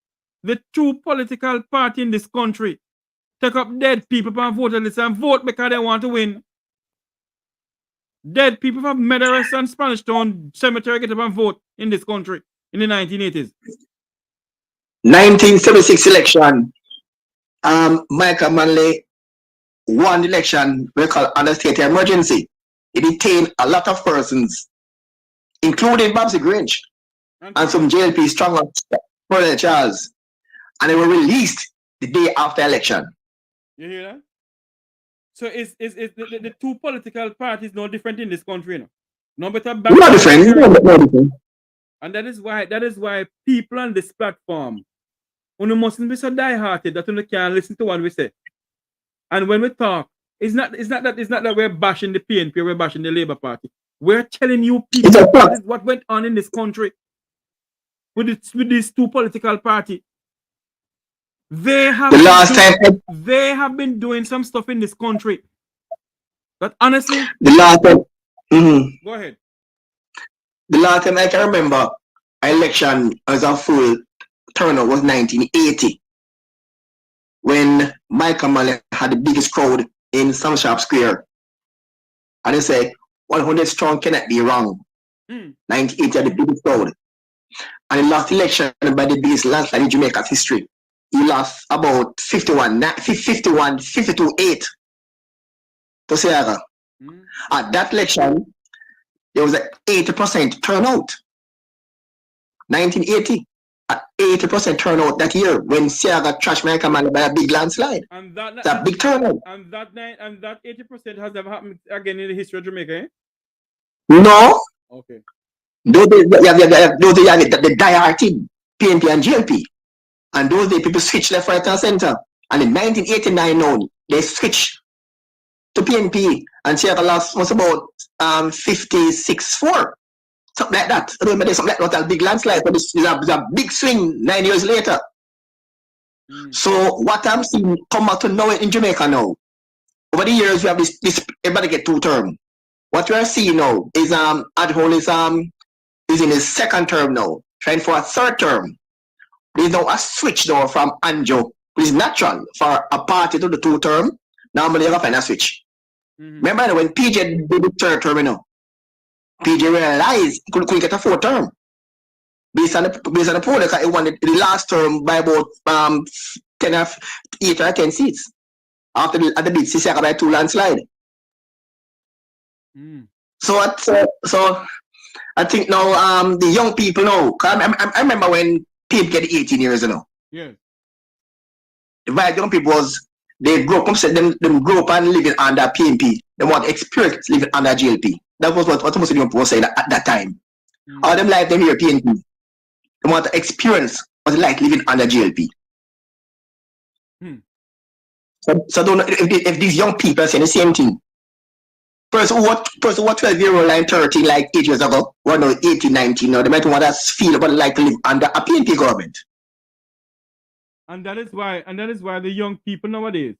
The two political parties in this country take up dead people from voter list and vote because they want to win. Dead people from Medaris and Spanish Town Cemetery get up and vote in this country in the 1980s. 1976 election. Michael Manley won the election we call under state emergency. It detained a lot of persons, including Babsy Grange and some JLP stronger for Charles. And they were released the day after election. You hear that? So is the two political parties no different in this country, you know? No better back. No different. And that is why people on this platform You mustn't be so die-hearted that you can't listen to what we say. And when we talk, it's not that we're bashing the PNP or we're bashing the Labour Party. We're telling you people what went on in this country with these two political parties. They have been doing some stuff in this country. But honestly, the last time, go ahead. The last time I can remember election as a full turnout was 1980, when Michael Malley had the biggest crowd in Summersharp Square. And they say 100 strong cannot be wrong. 1980 had the biggest crowd. And he lost election by the biggest landslide in Jamaica's history. He lost about 52-8 to Sierra. At that election, there was an 80% turnout. 1980, at 80% turnout that year when Sierra trashed Michael Malley by a big landslide. And that's a big turnout. And that 80% has never happened again in the history of Jamaica, eh? No. Okay. Those days, the die-hard team, PNP and JLP. And those days, people switched left, right, and center. And in 1989 now, they switched to PNP. And Sierra lost was about 56-4. Something like that. I don't remember something like that, a big landslide, but it's a big swing 9 years later. So what I'm seeing come out to now in Jamaica now, over the years we have this everybody get 2 terms. What we are seeing now is Adhol is in his 2nd term now, trying for a 3rd term. There's now a switch now from Anjo, which is natural for a party to the 2 term. Normally you have to find a switch. Remember when PJ did the 3rd term, you know, PJ realized he couldn't get a 4th term. Based on the poll, he won the last term by about 8 or 10 seats. After at the beat, Sierra by 2 landslide. So I think now the young people now, I remember when people get 18 years, you know. Yeah. The young people was they grew up, them grew up and living under PNP. They want experience living under JLP. That was what most of the young people were saying at that time. All them life them here PNP. They want to experience what it's like living under JLP. So don't know if these young people are saying the same thing. Person what 12-year-old and 13 like 8 years ago, or no 18, 19, now they might want to feel about like to live under a PNP government. And that is why the young people nowadays,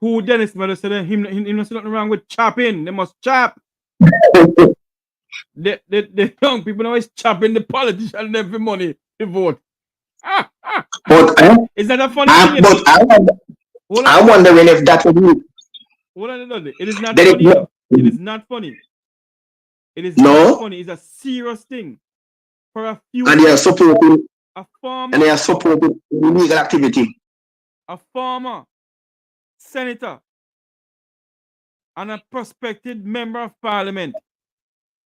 who Dennis Mother said him not nothing wrong with chopping, they must chop. the young people now is chopping the politician every money to vote. But is that a funny thing? I'm wondering if that would be. Hold on, it is not funny. It is not funny. It is not funny. It's a serious thing. For a few. And they are supporting. A farmer. And they are supporting illegal activity. A farmer, senator, and a prospective member of parliament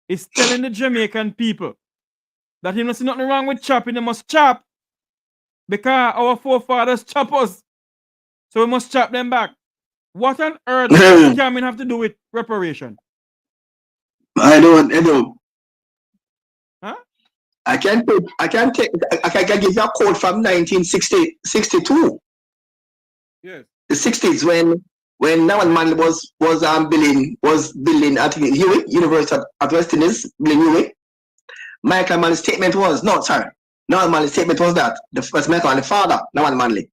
is telling the Jamaican people that he knows nothing wrong with chopping. They must chop because our forefathers chop us, so we must chop them back. What on earth does Cameron have to do with reparation? I don't. Huh? I can give you a quote from 1962. Yes. The 60s when Nawan Manley was building I think Huey, University of West Indies, building Huey. Michael Manley's statement was Nawan Manley's statement was that the first Michael Manley father, Nawan Manley.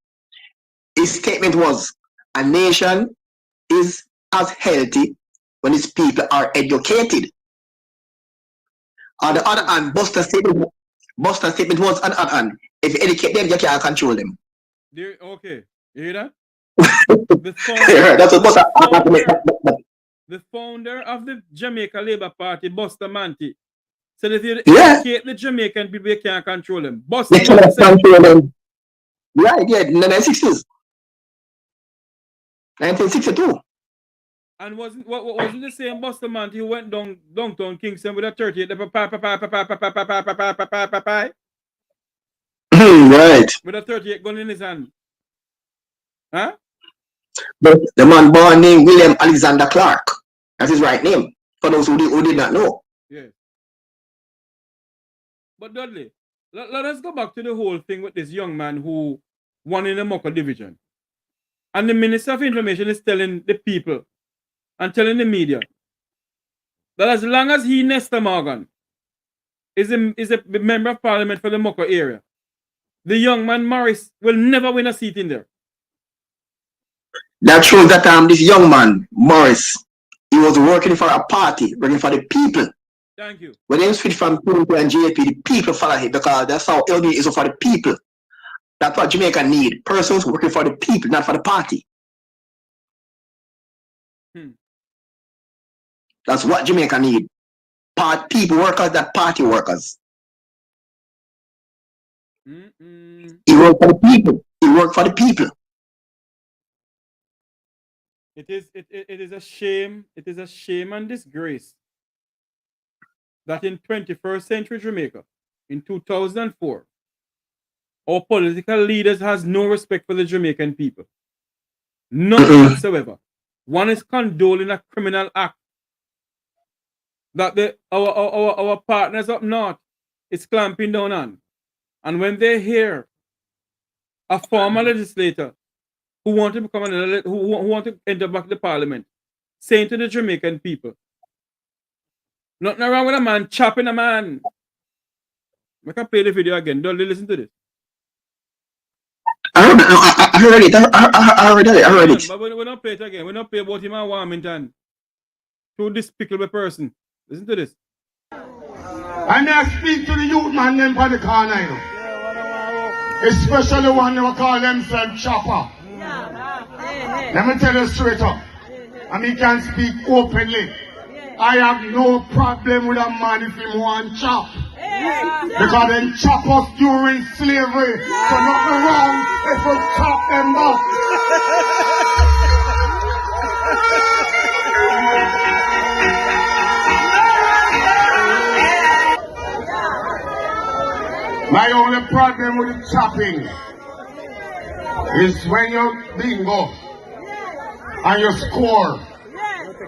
His statement was, a nation is as healthy when its people are educated. On the other hand, Boston's statement was, on the other hand, if you educate them, you can't control them. Okay, you hear that? The founder of the Jamaica Labour Party, Buster Manty, said if you educate the Jamaican people, you can't control them. Buster Manty said, right, yeah, in the 1960s. 1962. And wasn't the same Buster Manty who went downtown Kingston with a 38 right. With a 38 gun in his hand. Huh? But the man born named William Alexander Clark. That's his right name. For those who did not know. Yeah. But Dudley, Let us go back to the whole thing with this young man who won in the Mocha division. And the Minister of Information is telling the people and telling the media that as long as he, Nesta Morgan, is a member of parliament for the Mocha area, the young man Morris will never win a seat in there. That shows that this young man, Morris, he was working for a party, working for the people. Thank you. When he switched from PNP and JLP, the people follow him because that's how LD is for the people. That's what Jamaica need. Persons working for the people, not for the party. That's what Jamaica need. People workers, that party workers. He worked for the people. He worked for the people. It is a shame. It is a shame and disgrace that in 21st century Jamaica, in 2004, our political leaders has no respect for the Jamaican people. None whatsoever. One is condoling a criminal act that our partners up north is clamping down on. And when they hear a former legislator who want to become who want to enter back the parliament, saying to the Jamaican people, nothing wrong with a man chopping a man. I can play the video again. Don't listen to this. I heard it. I heard it. But we're not play it again. We're not play about him and Warmington. Too despicable person. Listen to this. And I speak to the youth man them by the corner, you know. Especially one who call themselves Chopper. Let me tell you straight up. And he can speak openly. I have no problem with a man if he want chop. Because them chop us during slavery. So nothing wrong if we chop them up. My only problem with the chopping is when you bingo and you score.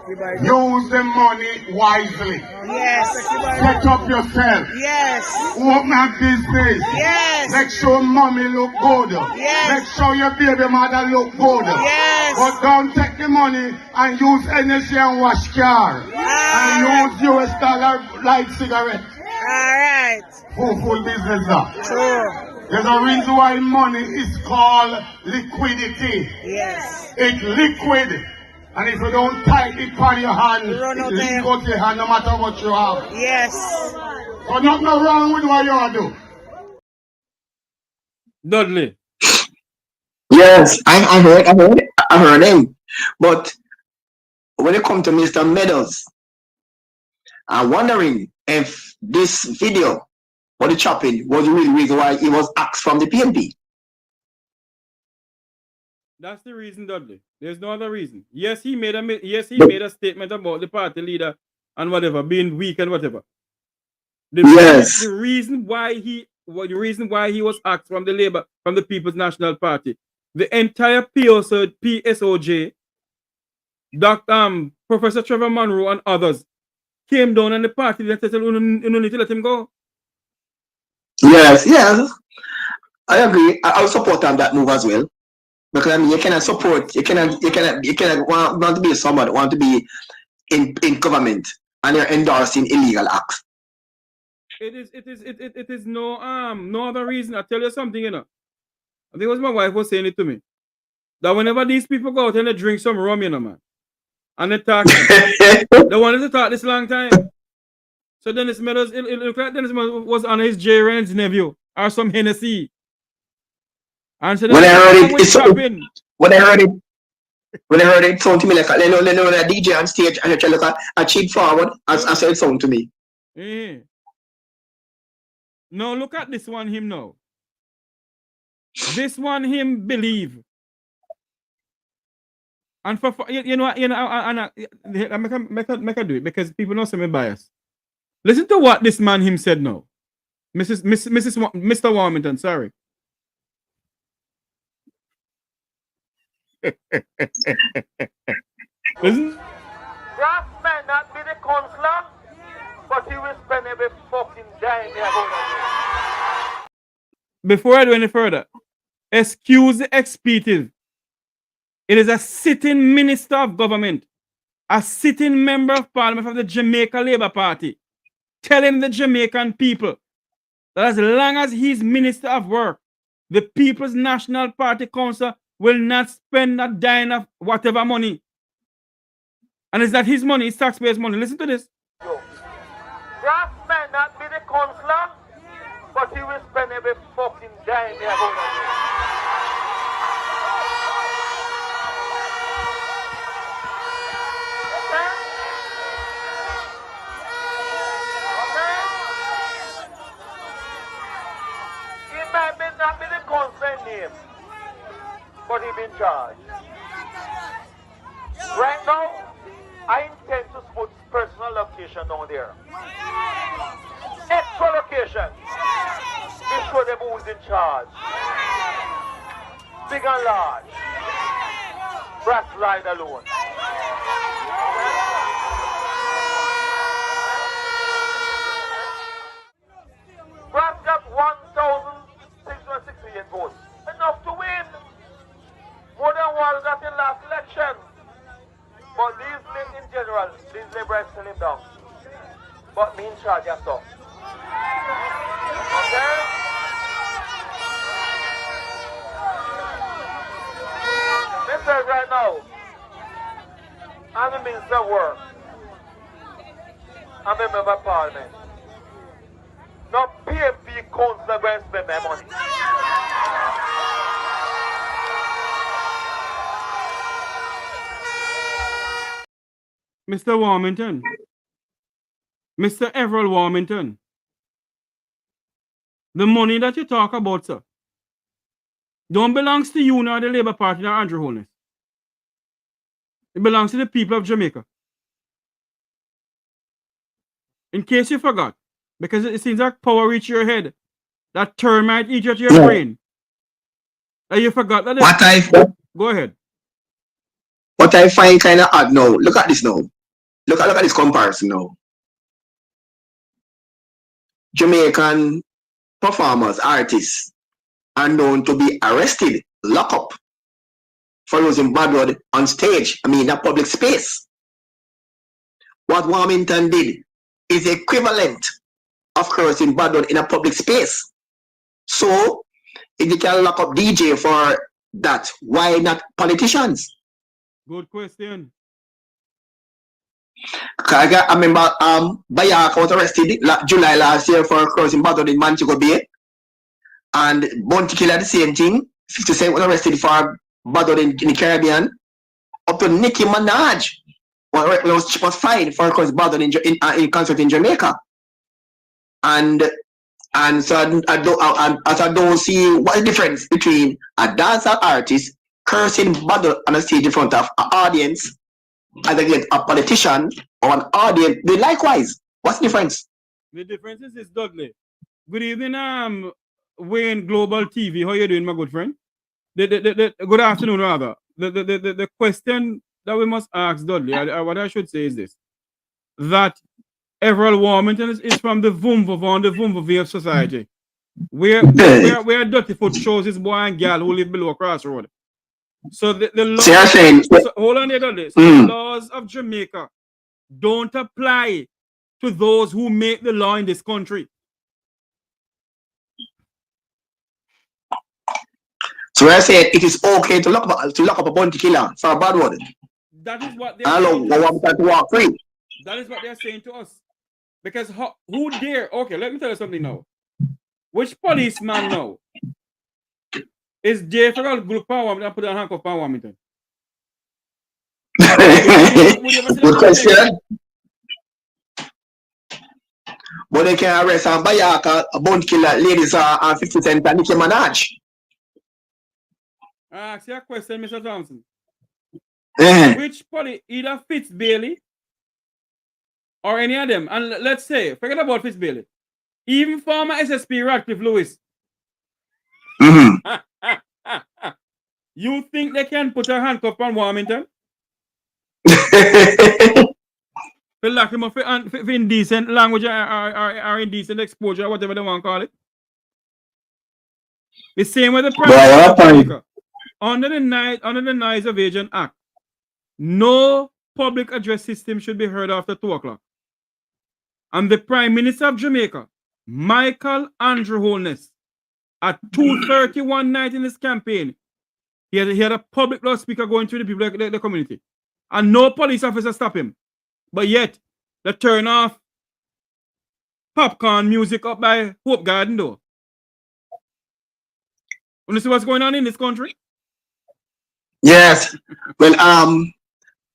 Use the money wisely. Yes. Set up yourself. Yes. Open a business. Yes. Make sure mommy look good. Yes. Make sure your baby mother look good. Yes. But don't take the money and use energy and wash car. And use US dollar like cigarette. Alright. Full business now. True. There's a reason why money is called liquidity. Yes. It's liquid. And if you don't tight it on your hand, it leak out your hand no matter what you have. Yes. So nothing wrong with what you do. Dudley. Yes, I heard him. But when it comes to Mr. Meadows, I'm wondering if this video for the chopping was the real reason why he was axed from the PNP. That's the reason, Dudley. There's no other reason. Yes, he made a statement about the party leader and whatever, being weak and whatever. The reason why he was axed from the People's National Party, the entire PSOJ, Professor Trevor Monroe and others came down on the party that said, you need to let him go. Yes, I agree. I'll support on that move as well. Because I mean, you cannot support, you cannot want to be somebody, want to be in government, and you're endorsing illegal acts. It is no other reason. I tell you something, you know. I think it was my wife was saying it to me. That whenever these people go out and they drink some rum, you know, man, and they talk, they wanted to talk this long time. So Dennis Meadows, it looked like Dennis Meadows was on his J. Ren's nephew or some Hennessy. And so when I heard it sound to me like a DJ on stage and you look a cheat forward as I said sound to me. No, look at this one him now. This one him believe. And for you know, and I make a do it because people know some bias. Listen to what this man him said now. Mr. Warmington, sorry. Listen. Grass may not be the counselor, but he will spend every fucking dime here. before I do any further, excuse the expletive. It is a sitting minister of government, a sitting member of parliament of the Jamaica Labour Party, telling the Jamaican people that as long as he's minister of work, the People's National Party Council will not spend a dime of whatever money. And it's not his money, it's taxpayers' money. Listen to this. Ross may not be the counselor, but he will spend every fucking dime he has. He may not be the counselor name, but he be in charge. Right now, I intend to put personal location down there. Extra location. Be sure them who's in charge. Big and large. Brass ride alone. Brass got 1,668 votes. Enough to win. More than what got in last election. But these in general, these liberals still him down. But me in charge of stuff. Okay? This says right now, I'm the Minister of Work. I'm a member of Parliament. Now PMP council going to spend my money. Mr. Warmington, Mr. Everett Warmington, the money that you talk about, sir, don't belongs to you nor the Labour Party nor Andrew Holness. It belongs to the people of Jamaica. In case you forgot, because it seems like power reach your head, that termite eat at your brain. And you forgot that. Go ahead. What I find kind of odd now, look at this now. Look at this comparison now. Jamaican performers, artists are known to be arrested, locked up for using bad word on stage, in a public space. What Warmington did is equivalent of cursing bad word in a public space. So, if you can lock up DJ for that, why not politicians? Good question. I remember Bayaka was arrested July last year for crossing bad word in Montego Bay. And Bounty Killer the same thing. 50 Cent was arrested for bad word in the Caribbean. Up to Nicki Minaj was fined for crossing bad word in concert in Jamaica. And so I don't see what the difference between a dancer artist cursing bad word on a stage in front of an audience as against a politician or an audience. They likewise. What's the difference? The difference is this, Dudley. Good evening, Wayne Global TV. How you doing, my good friend? Good afternoon, rather. The question that we must ask Dudley, what I should say is this: that Everett Warmington is from the Vumva of society, where Dirty Foot shows his boy and girl who live below Crossroad. So the laws, hold on there, Dudley. So the laws of Jamaica don't apply to those who make the law in this country. So I said it is okay to lock up a bounty killer for a bad word. That is what they are saying. To walk free. That is what they are saying to us. Because who dare? Okay, let me tell you something now. Which policeman now is there for a group power and put a handcuff on Warmington? Good question. But they can arrest a Bayaka, a bounty killer, ladies, and 50 Cent and Nicki Minaj. Ask you a question, Mr. Thompson. Uh-huh. Which police, either Fitz Bailey or any of them, and let's say, forget about Fitz Bailey, even former SSP Radcliffe Lewis. Mm-hmm. You think they can put a handcuff on Warmington? They lock him up for indecent language or indecent exposure, whatever they want to call it. The same with the Prime Boy, Minister what of happened? Jamaica. Under the Noise of Agent Act, no public address system should be heard after 2 o'clock. And the Prime Minister of Jamaica, Michael Andrew Holness, at 2:30 one night in his campaign, he had a public loudspeaker going to the people, the community. And no police officer stopped him. But yet, they turn off popcorn music up by Hope Garden though. You see what's going on in this country? Yes. Well,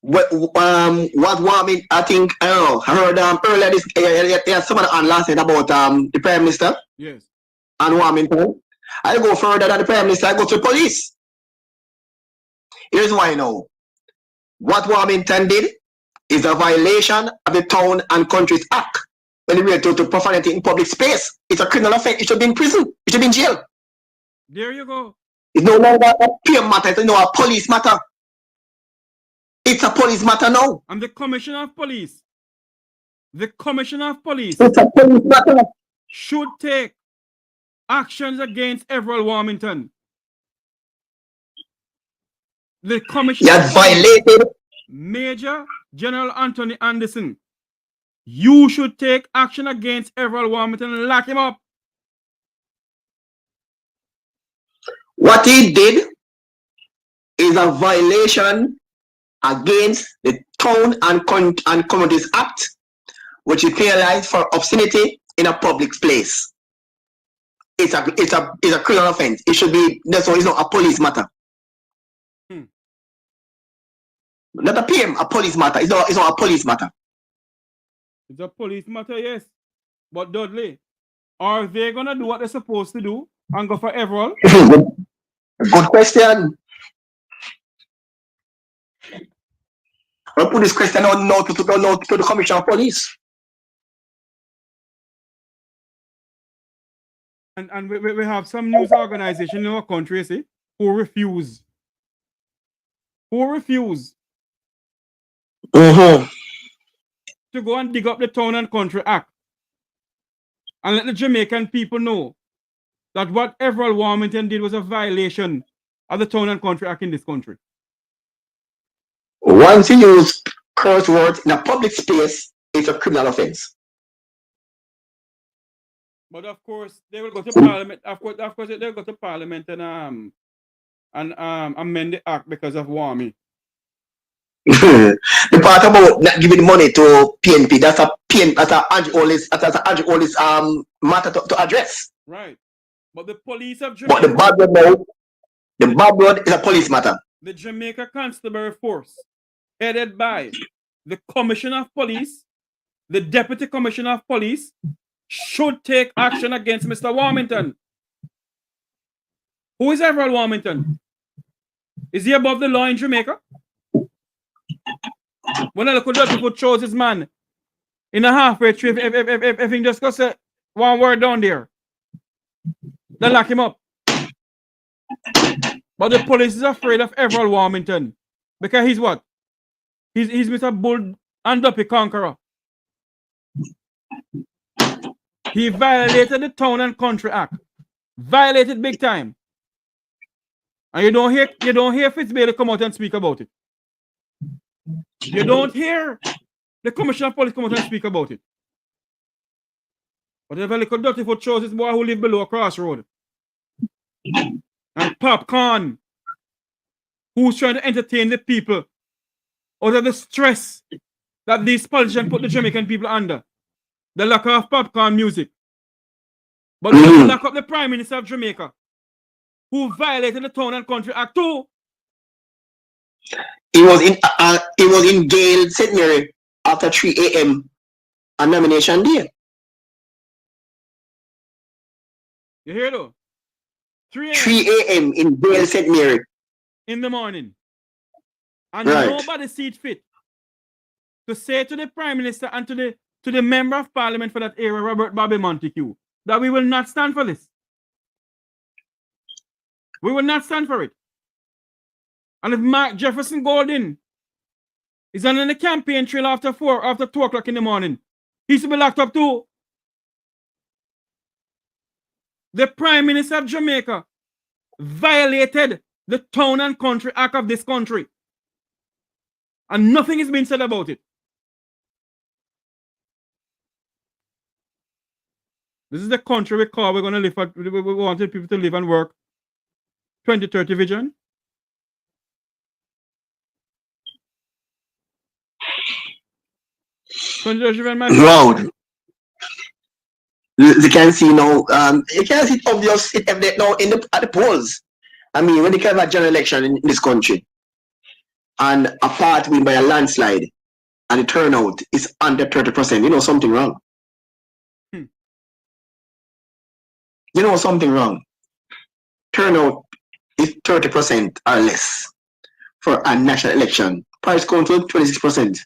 what warming? I think I don't know. I heard earlier this someone on last night about the Prime Minister. Yes. And warming. I go further than the Prime Minister. I go to the police. Here's why now. What Warmington did is a violation of the Town and Countries Act. When it relates to profanity in public space, it's a criminal offense. It should be in prison. It should be in jail. There you go. It's no longer a peer matter. It's a police matter. It's a police matter now. And the Commissioner of Police, it's a police matter. should take actions against Everett Warmington. The Commissioner You violated. Major General Anthony Anderson, you should take action against Everett Warmington and lock him up. What he did is a violation against the Town and Communities Act, which is penalized for obscenity in a public place. It's a criminal offense. It should be. That's why it's not a police matter. Not a PM, a police matter. It's not a police matter. It's a police matter, yes. But Dudley, are they gonna do what they're supposed to do and go for Everett? Good question. I'll put this question on now to the Commissioner of Police. And we have some news organization in our country, you see, who refuse to go and dig up the Town and Country Act and let the Jamaican people know that what Everett Warmington did was a violation of the Town and Country Act in this country. Once you use curse words in a public space, it's a criminal offense. But of course, they will go to Parliament. Of course, they'll go to Parliament and amend the act because of warming. The part about not giving money to PNP, that's a matter to address. Right. But the police of But Jamaica, the bad blood is a police matter. the Jamaica Constabulary Force, headed by the Commissioner of Police, the Deputy Commissioner of Police, should take action against Mr. Warmington. Who is Everett Warmington? Is he above the law in Jamaica? When I look at that, people chose his man in a halfway trip, if he just goes one word down there, they lock him up. But the police is afraid of Everett Warmington because he's what? He's Mr. Bull and Duppy Conqueror. He violated the Town and Country Act. Violated big time. And you don't hear Fitzbailey come out and speak about it. You don't hear the Commissioner of Police come out and speak about it. But if a little dirty foot shows this boy who live below a crossroad. And Popcorn, who's trying to entertain the people out of the stress that these politicians put the Jamaican people under. The lack of popcorn music. But they lock up the Prime Minister of Jamaica, who violated the Town and Country Act too. He was in Gale, St. Mary after 3 a.m. on nomination day. You hear though? 3 a.m. in Gale, St. Mary. In the morning. And right. Nobody see it fit to say to the Prime Minister and to the Member of Parliament for that area, Robert Bobby Montague, that we will not stand for this. We will not stand for it. And if Mark Jefferson Golden is on the campaign trail after 2 o'clock in the morning, he should be locked up too. The Prime Minister of Jamaica violated the Town and Country Act of this country. And nothing is being said about it. This is the country we're going to live at. We wanted people to live and work. 2030 vision. Wow. You can see now, you can see it obvious, it evident now at the polls. I mean, when they have a general election in this country, and a part win by a landslide, and the turnout is under 30%, you know something wrong. You know something wrong. Turnout is 30% or less for a national election. Price control 26%.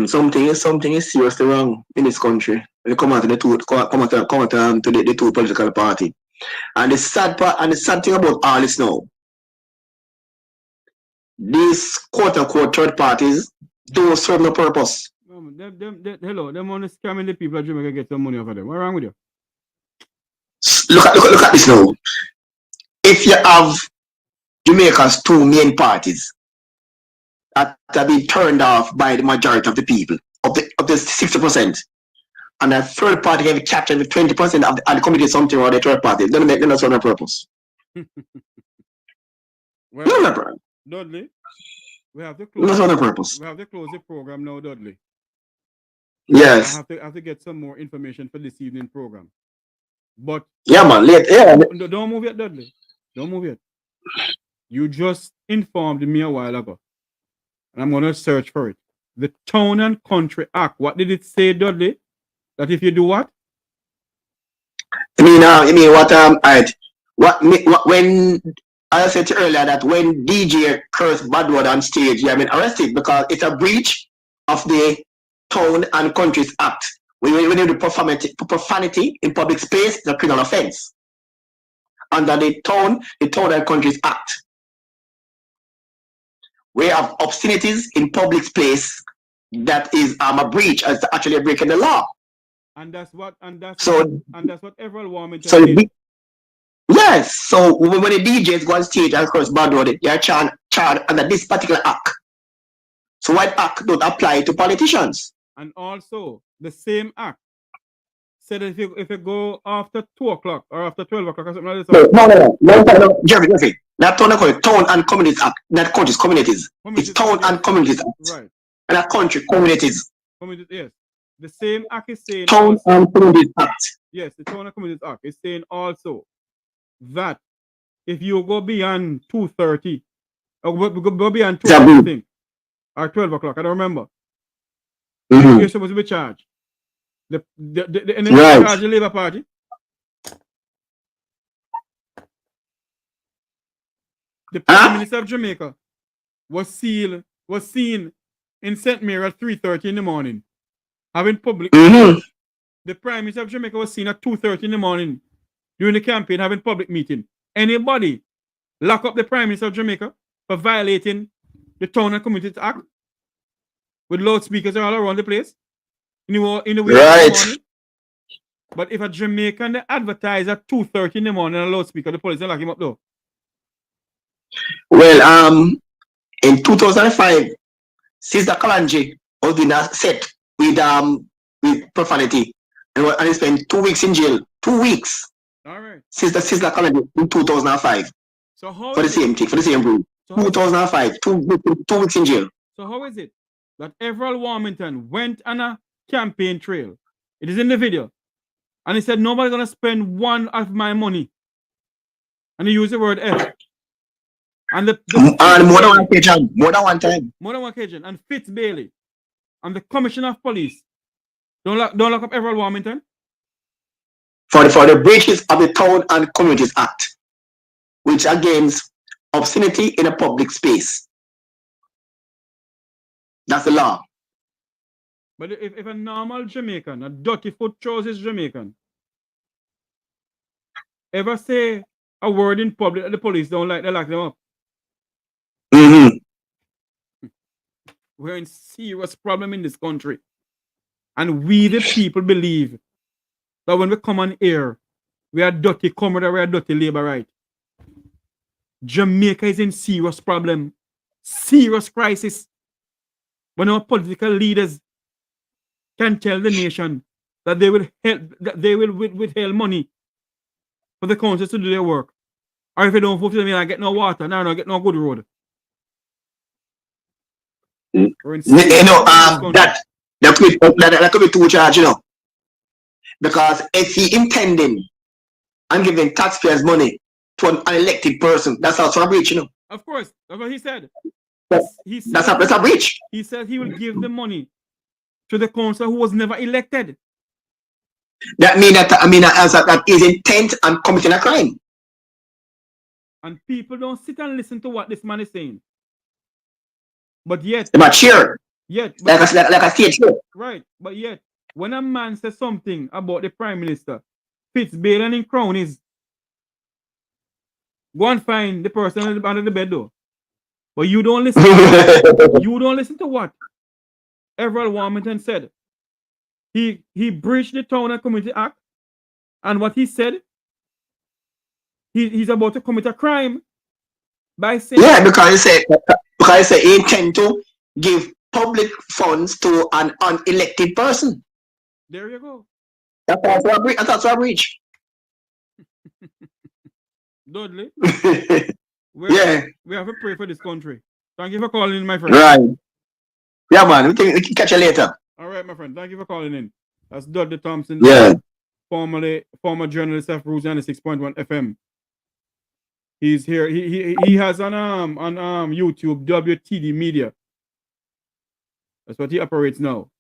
Something is seriously wrong in this country. When you come out to the two political party. And the sad thing about all this now, these quote unquote third parties don't serve no purpose. Hello, them only scamming the people at Jamaica get some money off of them. What's wrong with you? Look at this now. If you have Jamaica's two main parties that have been turned off by the majority of the people, of the 60%, and a third party can be captured with 20% of the committee something or the third party, then make them serve no purpose. Well, Dudley, we have to close. No purpose. We have to close the program now, Dudley. Yes. I have to get some more information for this evening program. But yeah, man, late. Yeah. Don't move yet, Dudley. Don't move yet. You just informed me a while ago, and I'm gonna search for it. The Town and Country Act. What did it say, Dudley? That if you do what? You mean what? Alright. When I said earlier that when DJ cursed bad word on stage, he has been arrested because it's a breach of the Town and Countries Act. When you do profanity in public space, it's a criminal offense under the Town and Countries Act. We have obscenities in public space that is a breach, as actually breaking the law. And that's what everyone wants. So yes, so when the DJs go on stage and curse bad word, they are charged under this particular act. So what act don't apply to politicians? And also the same act said if you go after 2 o'clock or after 12 o'clock or something like that. No, Jerry. Not Town and Communities Act, not countries, communities. It's Town and Communities Act. Right. And a country, communities. Communities, yes. The same act is saying Town and Communities Act. Yes, the Town and Communities Act is saying also that if you go beyond 2:30 or go beyond 2:30 or 12 o'clock, I don't remember. You're supposed to be charged. The charge the Labour Party. The Prime Minister of Jamaica was seen in St. Mary at 3:30 in the morning, having public. The Prime Minister of Jamaica was seen at 2:30 in the morning during the campaign having public meeting. Anybody lock up the Prime Minister of Jamaica for violating the Town and Communities Act with loudspeakers all around the place in the way right. In the morning? But if a Jamaican they advertise at 2:30 in the morning on a loudspeaker, the police don't lock him up though. Well, in 2005, Sister Kalanji was in a set with profanity and he spent 2 weeks in jail. 2 weeks. All right. Sister Kalanji in 2005. So how for the same thing, for the same rule. So 2005, 2 weeks in jail. So how is it that Everald Warmington went on a campaign trail? It is in the video. And he said, nobody's gonna spend one of my money. And he used the word F. And more than one occasion. More than one time. More than one occasion. And Fitz Bailey and the Commissioner of Police don't lock up Everald Warmington for the breaches of the Town and Communities Act, which against obscenity in a public space. That's the law. But if a normal Jamaican, a dirty foot trousers Jamaican, ever say a word in public that the police don't like, they lock them up. We're in serious problem in this country. And we, the people, believe that when we come on air, we are dirty comrade, we are dirty labor, right? Jamaica is in serious problem, serious crisis. When our political leaders can tell the nation that they will help, that they will withhold money for the councils to do their work. Or if they don't vote for them, I get no water, now I get no good road. You know, that could be too charged, you know. Because if he intending and giving taxpayers money to an elected person, that's also a breach, you know. Of course, that's what he said. That's a breach. He said he will give the money to the councillor who was never elected. That means that is intent and committing a crime. And people don't sit and listen to what this man is saying. But yet, but cheer. Yet, like a stage show. Right, but yet, when a man says something about the Prime Minister, fits bail and in cronies, go and find the person under the bed though. But you don't listen. You don't listen to what Everett Warmington said. He breached the Town and Community Act, and what he said, he's about to commit a crime by saying because he said he intend to give public funds to an unelected person. There you go. That's also a breach. Dudley. We have to pray for this country. Thank you for calling in, my friend. Right. Yeah, man. We can catch you later. All right, my friend. Thank you for calling in. That's Dudley Thompson. Yeah. Former journalist of Rouge 96.1 FM. He's here. He has on YouTube WTD Media. That's what he operates now.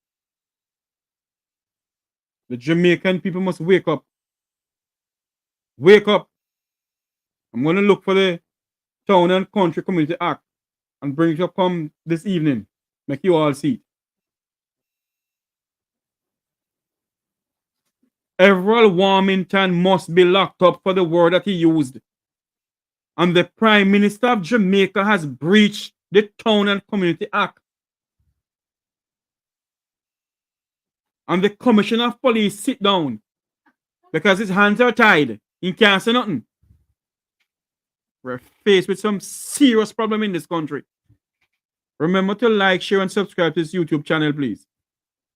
The Jamaican people must wake up. Wake up. I'm going to look for the Town and Country Community Act and bring it up this evening. Make you all see. Everett Warmington must be locked up for the word that he used. And the Prime Minister of Jamaica has breached the Town and Community Act. And the Commissioner of Police sit down because his hands are tied. He can't say nothing. We're faced with some serious problem in this country. Remember to like, share, and subscribe to this YouTube channel, please.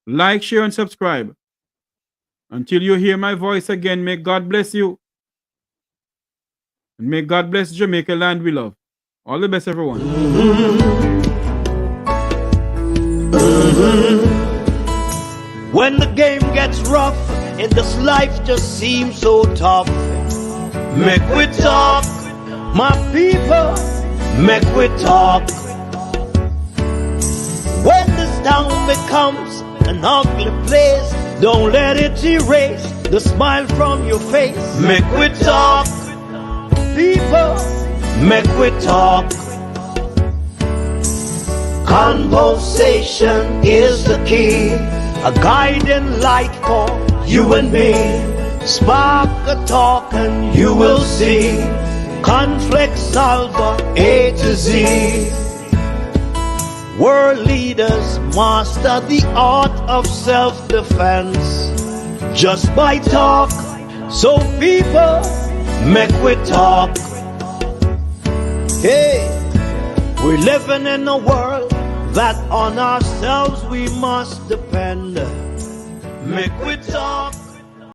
Like, share, and subscribe. Until you hear my voice again, may God bless you. And may God bless Jamaica land we love. All the best, everyone. When the game gets rough and this life just seems so tough, make we talk, my people, make we talk. When this town becomes an ugly place, don't let it erase the smile from your face. Make we talk, people, make we talk. Conversation is the key, a guiding light for you and me. Spark a talk and you will see. Conflict solver A to Z. World leaders master the art of self-defense just by talk. So people, make we talk. Hey, we're living in a world that on ourselves we must depend. Make we talk.